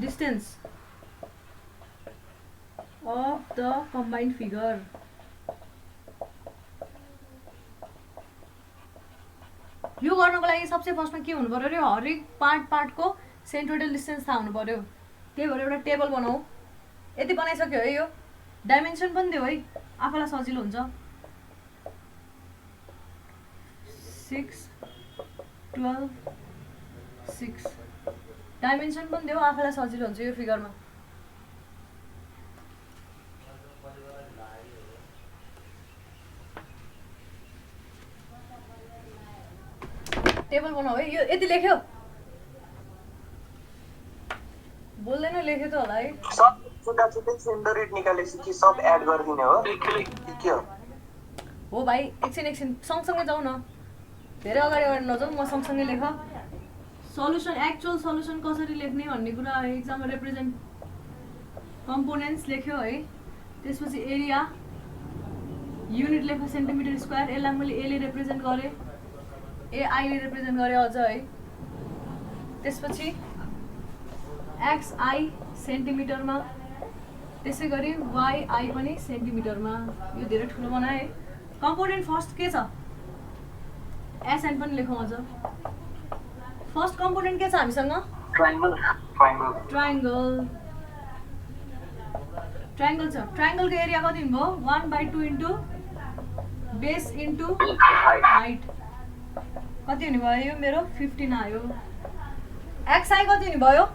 distance of the combined figure यो गर्नको लागि सबसे फर्स्टमा के हुनु पर्यो रे हरेक पार्टको सेन्ट्रोइडल डिस्टेन्स थाहा हुनु पर्यो त्यही भएर एउटा टेबल बनाऊ यति बनाइसक्यो है यो डाइमेन्सन पनि दियो है आफूलाई सजिलो हुन्छ 6 12 6 डाइमेन्सन पनि दियो आफूलाई सजिलो हुन्छ यो फिगरमा टेबल बनाऊ है यो यति लेख्यो बोल्दैन लेख्यो त होला है सब छुट्टा सेन्टर रेट निकालेपछि कि सब एड गरिदिने हो के हो भाइ एकछिन सँगसँगै जाउँ न धेरै अगाडि अगाडि नजाउँ म सँगसँगै लेख सल्युसन एक्चुअल सल्युसन कसरी लेख्ने भन्ने कुरा एक्जाममा रिप्रेजेन्ट कम्पोनेन्ट्स लेख्यो है त्यसपछि एरिया युनिट लेख्यो सेन्टिमिटर स्क्वायर यसलाई मैले एले रिप्रेजेन्ट गरेँ एआईले रिप्रेजेन्ट गरेँ अझ है त्यसपछि एक्सआई सेन्टिमिटरमा त्यसै गरी वाइआई पनि सेन्टिमिटरमा यो धेरै ठुलो बनाएँ है कम्पोनेन्ट फर्स्ट के छ एसएन पनि लेखौँ अझ फर्स्ट कम्पोनेन्ट के छ हामीसँग ट्रायंगल छ ट्रायंगलको एरिया कति भयो 1/2 इन्टु बेस इन्टु हाइट कति हुने भयो यो मेरो 15 आयो एक्सआई कति हुने भयो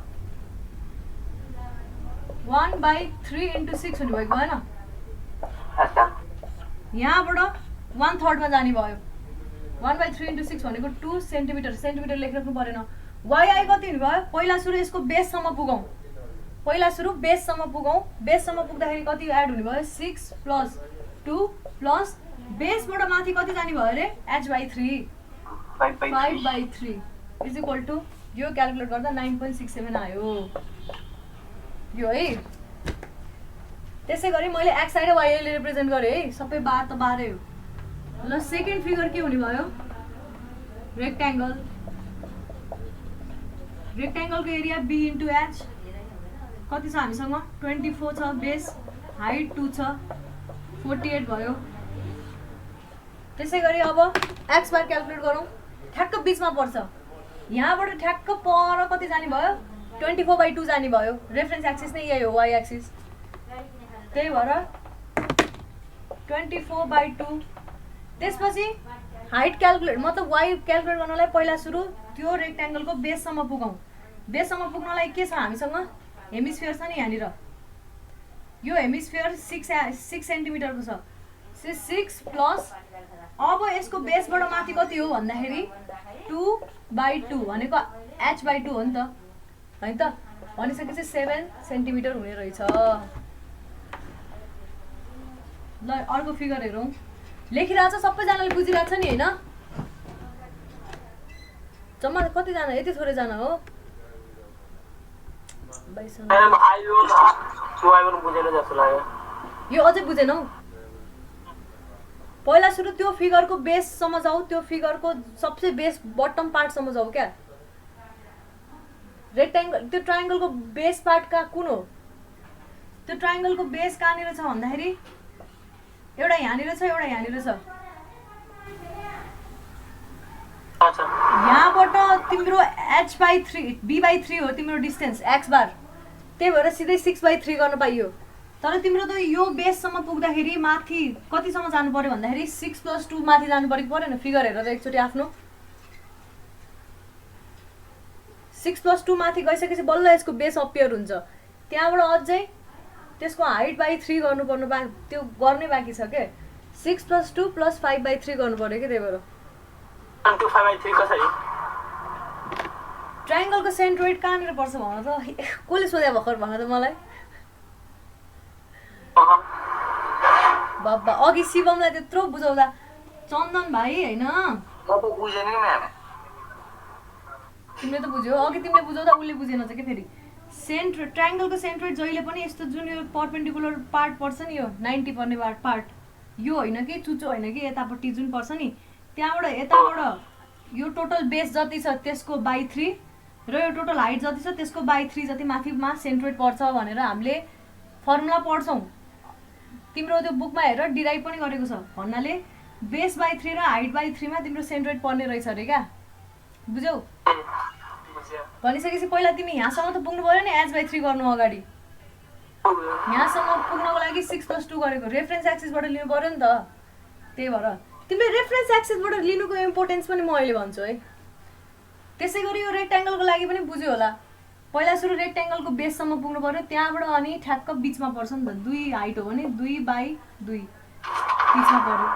1/3 इन्टु 6 हुने भएको भएन यहाँबाट 1/3 मा जाने भयो 1/3 इन्टु 6 भनेको 2 सेन्टिमिटर लेखिराख्नु परेन वाइआई कति हुने भयो पहिला सुरु यसको बेससम्म पुगौँ बेससम्म पुग्दाखेरि कति एड हुने भयो 6 प्लस 2 प्लस बेसबाट माथि कति जाने भयो अरे h/3 5/3 इज इक्वल टु यो क्याल्कुलेट गर्दा 9.67 आयो यो है त्यसै गरी मैले एक्स र वाई ले रिप्रेजेन्ट गरेँ है सबै बार त बारै हो ल सेकेन्ड फिगर के हुने भयो रेक्ट्याङ्गलको एरिया b इन्टु h कति छ हामीसँग 24 छ बेस हाइट 2 छ 48 भयो त्यसै गरी अब x बार क्याल्कुलेट गरौँ ठ्याक्क बीचमा पर्छ यहाँबाट ठ्याक्क पर कति जाने भयो 24/2 जाने भयो रेफरेन्स एक्सिस नै यही हो y एक्सिस त्यही भएर 24/2 त्यसपछि हाइट क्याल्कुलेट मतलब y क्याल्कुलेट गर्नलाई पहिला सुरु त्यो रेक्ट्याङ्गलको बेससम्म पुगौँ बेससम्म पुग्नलाई के छ हामीसँग हेमिस्फियर छ नि यहाँनिर यो हेमिस्फियर 6 सेन्टिमिटरको छ 6 प्लस अब यसको बेसबाट माथि कति हो भन्दाखेरि 2/2 भनेको h/2 हो नि त है त भनिसकेपछि 7 सेन्टिमिटर हुने रहेछ ल अर्को फिगर हेरौँ लेखिरहेछ सबैजनाले बुझिरहेछ नि हैन जम्मा कतिजना यति थोरैजना हो यो अझै बुझेनौ पहिला सुरु त्यो फिगरको बेससम्म जाऊ त्यो फिगरको सबसे बेस बटम पार्टसम्म जाऊ क्या रेक्ट्याङ्गल त्यो ट्रायंगलको बेस पार्ट का कुन हो त्यो ट्रायंगलको बेस कहाँनिर छ भन्दाखेरि एउटा यहाँनिर छ एउटा यहाँनिर छ यहाँबाट तिम्रो h/3 b/3 हो तिम्रो डिस्टेन्स x बार, त्यही भएर सिधै 6/3 गर्न पाइयो। तर तिम्रो त यो बेससम्म पुग्दाखेरि माथि कतिसम्म जानु पर्यो भन्दाखेरि 6 + 2 माथि जानु पर्यो कि परेन? फिगर हेरेर एकचोटि आफ्नो 6 + 2 माथि गइसकेपछि बल्ल यसको बेस अपियर हुन्छ। त्यहाँबाट अझै त्यसको हाइट/3 गर्नुपर्ने त्यो गर्नै बाँकी छ के। 6 + 2 + 5/3 गर्नु पर्यो कि, त्यही भएर 5/3 कसरी? ट्रायङ्गलको सेन्ट्रोइड कहाँनिर पर्छ भन त? कसले सोधे भर्खर भन त मलाई। बाबा अघि शिवमलाई त्यत्रो बुझाउँदा चन्दन भाइ होइन बुझेन नि म्याम। तिमीले त बुझ्यौ, अघि तिमीले बुझाउँदा उसले बुझेन चाहिँ के फेरि। ट्रायङ्गलको सेन्ट्रोइड जहिले पनि यस्तो जुन यो परपेन्डिकुलर पार्ट पर्छ नि, यो 90 पर्ने पार्ट, यो होइन कि चुचो होइन कि यतापट्टि जुन पर्छ नि, त्यहाँबाट यताबाट यो टोटल बेस जति छ त्यसको /3 र यो टोटल हाइट जति छ त्यसको /3 जति माथिमा सेन्ट्रोइड पर्छ भनेर हामीले फर्मुला पढ्छौँ। तिम्रो त्यो बुकमा हेर डिराइभ पनि गरेको छ। भन्नाले बेस/3 र हाइट/3 मा तिम्रो सेन्ट्रोइड पर्ने रहेछ अरे क्या, बुझ्यौ? भनिसकेपछि पहिला तिमी यहाँसम्म त पुग्नु पर्यो नि h/3 गर्नु अगाडि। यहाँसम्म पुग्नको लागि 6 + 2 गरेको रेफरेन्स एक्सिसबाट लिनु पर्यो नि त। त्यही भएर तिमीले रेफरेन्स एक्सिसबाट लिनुको इम्पोर्टेन्स पनि म अहिले भन्छु है। त्यसै गरी यो रेक्ट्याङ्गलको लागि पनि बुझ्यो होला। पहिला सुरु रेक्ट्याङ्गलको बेससम्म पुग्नु पर्यो, त्यहाँबाट अनि ठ्याक्क बिचमा पर्छ नि त। 2 हाइट हो भने 2/2 बिचमा पर्यो।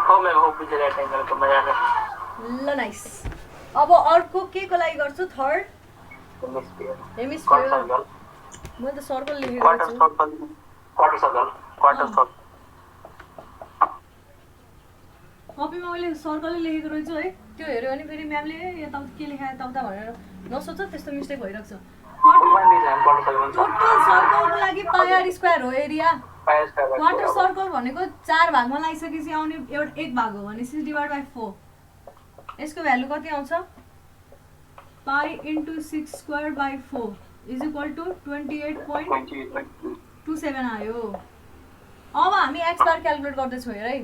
हो म्याम, हो बुझे रेक्ट्याङ्गलको मजाले। ल नाइस। अब अर्को के को लागि गर्छु? Third hemisphere. मैले त सर्कल लेखेको छु। क्वार्टर सर्कल कपीमा मैले सर्कलै लेखेको रहेछु है। त्यो हेऱ्यो भने फेरि म्यामले यता के लेखायो यताउता भनेर नसोच, त्यस्तो मिस्टेक भइरहेको छ। टोटल सर्कलको लागि πr² हो एरिया। क्वार्टर सर्कल भनेको 4 भागमा लागिसकेपछि आउने एउटा 1 भाग हो भने 6/4। यसको भ्यालु कति आउँछ? π × 6²/4 = 28.27 आयो। अब हामी x बार क्याल्कुलेट गर्दैछौँ हेर है।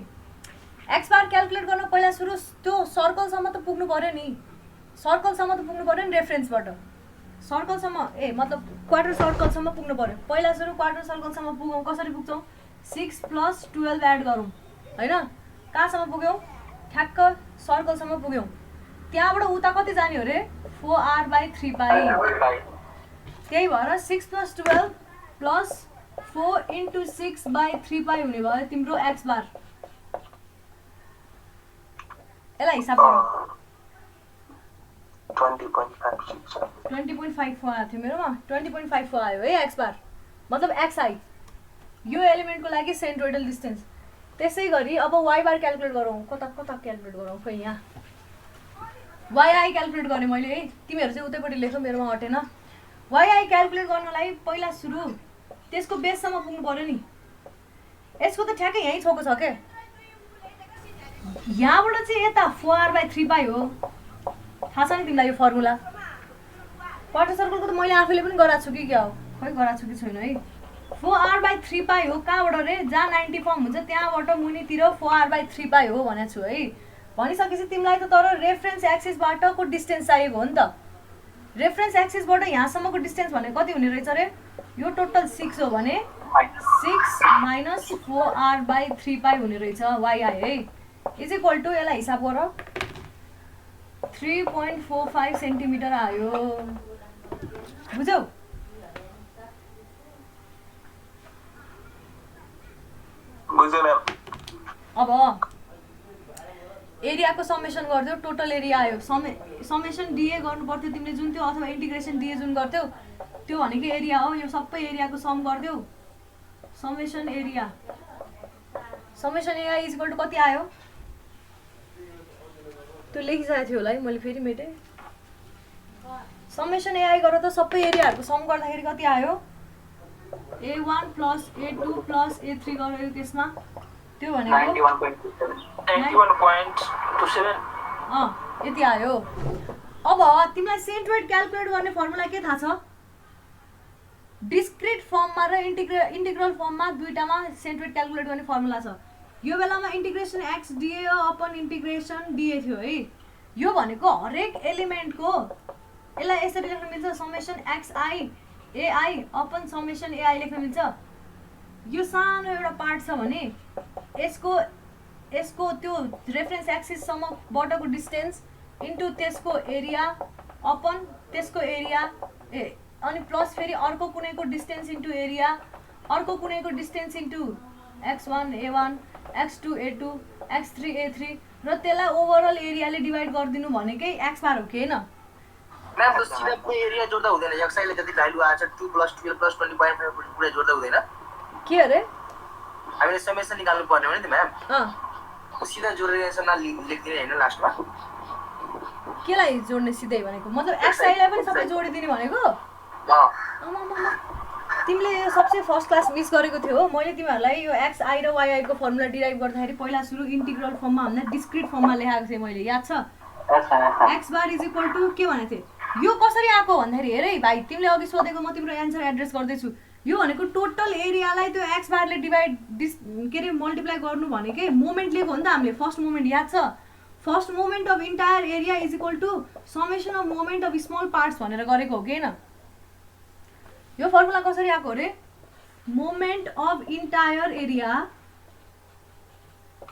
x बार क्याल्कुलेट गर्न पहिला सुरु त्यो सर्कलसम्म त पुग्नु पर्यो नि। सर्कलसम्म त पुग्नु पर्यो नि रेफरेन्सबाट। सर्कलसम्म मतलब क्वार्टर सर्कलसम्म पुग्नु पर्यो। पहिला सुरु क्वार्टर सर्कलसम्म पुगौँ। कसरी पुग्छौँ? 6 + 12 एड गरौँ होइन। कहाँसम्म पुग्यौँ? ठ्याक्क सर्कलसम्म पुग्यौँ। त्यहाँबाट उता कति जाने हो रे? 4r/3π। त्यही भएर 6 + 12 + 4 × 6/3π हुने भयो तिम्रो x बार। यसलाई हिसाब गरौँ। 20.54 आएको थियो मेरोमा। 20.54 आयो है x बार, मतलब xi यो एलिमेन्टको लागि सेन्ट्रोइडल डिस्टेन्स। त्यसै गरी अब y बार क्याल्कुलेट गरौँ। कता क्याल्कुलेट गरौँ? खोइ यहाँ yi क्याल्कुलेट गरेँ मैले है। तिमीहरू चाहिँ उतैपट्टि लेख्छौ, मेरोमा अटेन। yi क्याल्कुलेट गर्नलाई पहिला सुरु त्यसको बेससम्म पुग्नु पर्यो नि। यसको त ठ्याक्कै यहीँ छोको छ के। यहाँबाट चाहिँ यता 4r/3π हो। थाहा छ नि तिमीलाई यो फर्मुला? क्वार्टर सर्कलको त मैले आफैले पनि गराएको छु कि क्या हो? खै गराएको छु कि छैन है। 4r/3π हो। कहाँबाट रे? जहाँ 90 फर्म हुन्छ त्यहाँबाट मुनितिर 4r/3π हो भनेको छु है। भनिसकेपछि तिमीलाई त तर रेफरेन्स एक्सिसबाटको डिस्टेन्स चाहिएको हो नि त। रेफरेन्स एक्सिसबाट यहाँसम्मको डिस्टेन्स भनेको कति हुने रहेछ रे? यो टोटल 6 हो भने 6 - 4r/3π हुने रहेछ yi है। = यसलाई हिसाब गर 3.45 सेन्टिमिटर आयो। बुझ्यौ? बुझ्यो म्याम। अब एरियाको समेसन गरिदेऊ। टोटल एरिया आयो। समेसन डिए गर्नु पर्थ्यो तिमीले जुन त्यो, अथवा इन्टिग्रेसन डिए जुन गर्थ्यौ त्यो भनेको एरिया हो। यो सबै एरियाको सम गरिदेऊ। समेसन एरिया = कति आयो? त्यो लेखिसकेको थियो होला है, मैले फेरि मेटेँ। समेसन एआई गरेर त सबै एरियाहरूको सम गर्दाखेरि कति आयो? a1 + a2 + a3 गरेको त्यसमा त्यो भनेको 91.27 यति आयो। अब तिमीलाई सेन्ट्रोइड क्याल्कुलेट गर्ने फर्मुला के थाहा छ? डिस्क्रिट फर्ममा र इन्टिग्रल फर्ममा दुईटामा सेन्ट्रोइड क्याल्कुलेट गर्ने फर्मुला छ। यो बेलामा integration x dA upon integration dA थियो है। यो भनेको हरेक एलिमेन्टको यसलाई यसरी लेख्न मिल्छ summation xi ai upon summation ai लेख्न मिल्छ। यो सानो एउटा पार्ट छ भने यसको त्यो रेफरेन्स एक्सिस सम्मबाटको डिस्टेन्स इन्टु त्यसको एरिया अपन त्यसको एरिया अनि प्लस फेरि अर्को कुनैको डिस्टेन्स इन्टु एरिया अर्को कुनैको distance into x1 a1 x2 a2 x3 a3 र त्यसलाई ओभरअल एरियाले डिभाइड गरिदिनु भनेकै x बार हो कि हैन म्याम त सिधा पनि एरिया जोड्दा हुँदैन xi ले जति भ्यालु आछ 2 + 12 + 20.5 पुरै जोड्दा हुँदैन के अरे हामीले समेसन निकाल्नु पर्ने हो नि त म्याम सिधा जोडेर यसमा लेख्दिने हैन लास्टमा केलाई जोड्ने सिधै भनेको मतलब xi लाई पनि सबै जोडिदिने भनेको तिमीले यो सबसे फर्स्ट क्लास मिस गरेको थियो हो। मैले तिमीहरूलाई यो xi र yi को फर्मुला डिराइभ गर्दाखेरि पहिला सुरु इन्टिग्रल फर्ममा भन्दा डिस्क्रिट फर्ममा लेखेको थिएँ मैले, याद छ? x bar is equal to के भनेको थिएँ, यो कसरी आएको भन्दाखेरि हेर है भाइ, तिमीले अघि सोधेको म तिम्रो एन्सर एड्रेस गर्दैछु। यो भनेको टोटल एरियालाई त्यो x बारले डिभाइड के अरे मल्टिप्लाई गर्नु भनेकै मोमेन्ट लिएको हो नि त हामीले, फर्स्ट मोमेन्ट याद छ? First moment of entire area is equal to summation of moment of small parts भनेर गरेको हो कि हैन? यो फर्मुला कसरी आएको रे? Moment of entire area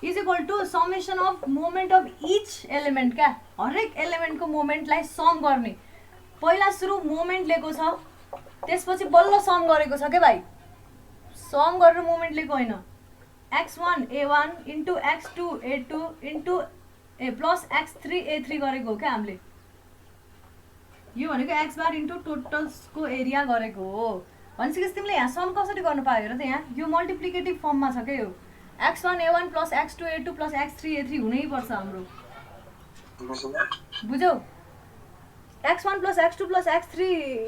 is equal to summation of moment of each element क्या, हरेक एलिमेन्टको मोमेन्टलाई सम गर्ने। पहिला सुरु मोमेन्ट लिएको छ, त्यसपछि बल्ल सम गरेको छ के भाइ, सम गरेर मोमेन्ट लिएको होइन। x1 a1 into x2 a2 into plus x3 a3 गरेको हो क्या हामीले। यो भनेको x बार इन्टु टोटल्सको एरिया गरेको हो। भनेपछि तिमीले यहाँ सम कसरी गर्नु पायो र त, यहाँ यो मल्टिप्लिकेटिभ फर्ममा छ क्या, यो x1 a1 plus x2 a2 plus x3 a3 हुनैपर्छ हाम्रो, बुझ्यौ? x1 plus x2 plus x3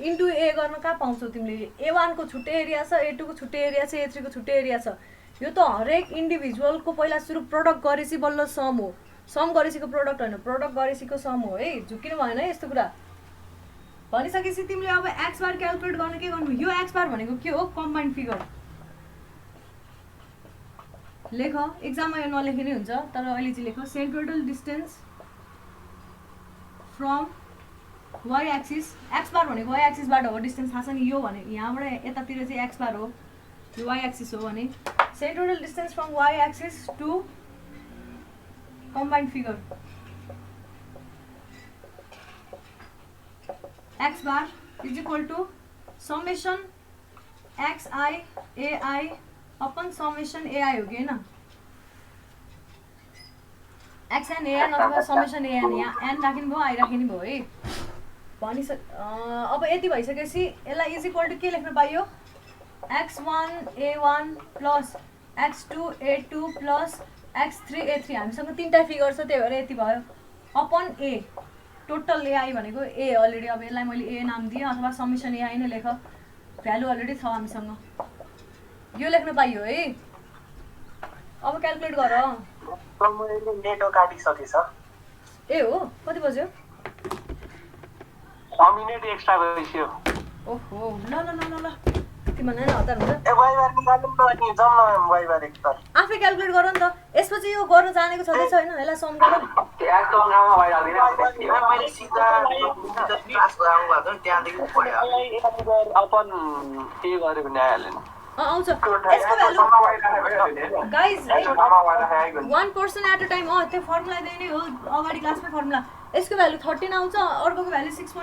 into a गर्न कहाँ पाउँछौ तिमीले? a1 को छुट्टै एरिया छ, a2 को छुट्टै एरिया छ, a3 को छुट्टै एरिया छ। यो त हरेक इन्डिभिजुअलको पहिला सुरु प्रोडक्ट गरेपछि बल्ल सम हो, सम गरेछिको प्रोडक्ट होइन, प्रोडक्ट गरेछिको सम हो है, झुक्किनु भएन है यस्तो कुरा। भनिसकेपछि तिमीले अब x बार क्याल्कुलेट गर्न के गर्नु? यो x बार भनेको के हो? कम्बाइन्ड फिगर लेख, एक्जाममा यो नलेखे नै हुन्छ तर अहिले चाहिँ लेख। Centroidal distance from y axis, x bar भनेको y एक्सिसबाट हो, डिस्टेन्स थाहा छ नि, यो भने यहाँबाट यतातिर चाहिँ x बार हो, यो y एक्सिस हो भने centroidal distance from y axis to combined figure x bar is equal to summation xi ai upon summation ai हो कि हैन? xn an अथवा समेसन an, यहाँ n राखिनु भयो, आई राखिनु भयो है। अब यति भइसकेपछि यसलाई इज इक्वल टु के लेख्न पाइयो? x1 a1 plus x2 a2 plus x3 a3, हामीसँग तीनटा फिगर छ त्यही भएर यति भयो, अपन a टोटल ai भनेको a अलरेडी, अब यसलाई मैले a नाम दिएँ अथवा समेसन ai नै लेख, भ्यालु अलरेडी छ हामीसँग, यो लेख्न पाइयो है। अब क्याल्कुलेट गर। नेटो काटिसकेछ ए हो, कति बज्यो? 6 मिनेट एक्स्ट्रा भइसक्यो। ओहो, ल ल ल ल ल तिमीलाई नै हतार हुन्छ। ए वाइबार निकाल्नु त अनि जम्मा वाइबार एकताल आफै क्याल्कुलेट गर नि त, यसपछि यो गर्न जानेको छँदैछ हैन, यसलाई सम गर। मैले सिधा क्लासको आउनु भएको नि त्यहाँदेखि पढ्यो अपन के गरे भने आइहाल्यो नि आउँछ यसको value guys 1% at a time. त्यो फर्मुला दिए नै हो अगाडि क्लासमै फर्मुला। यसको भ्यालु 13 आउँछ, अर्कोको भ्यालु 6.3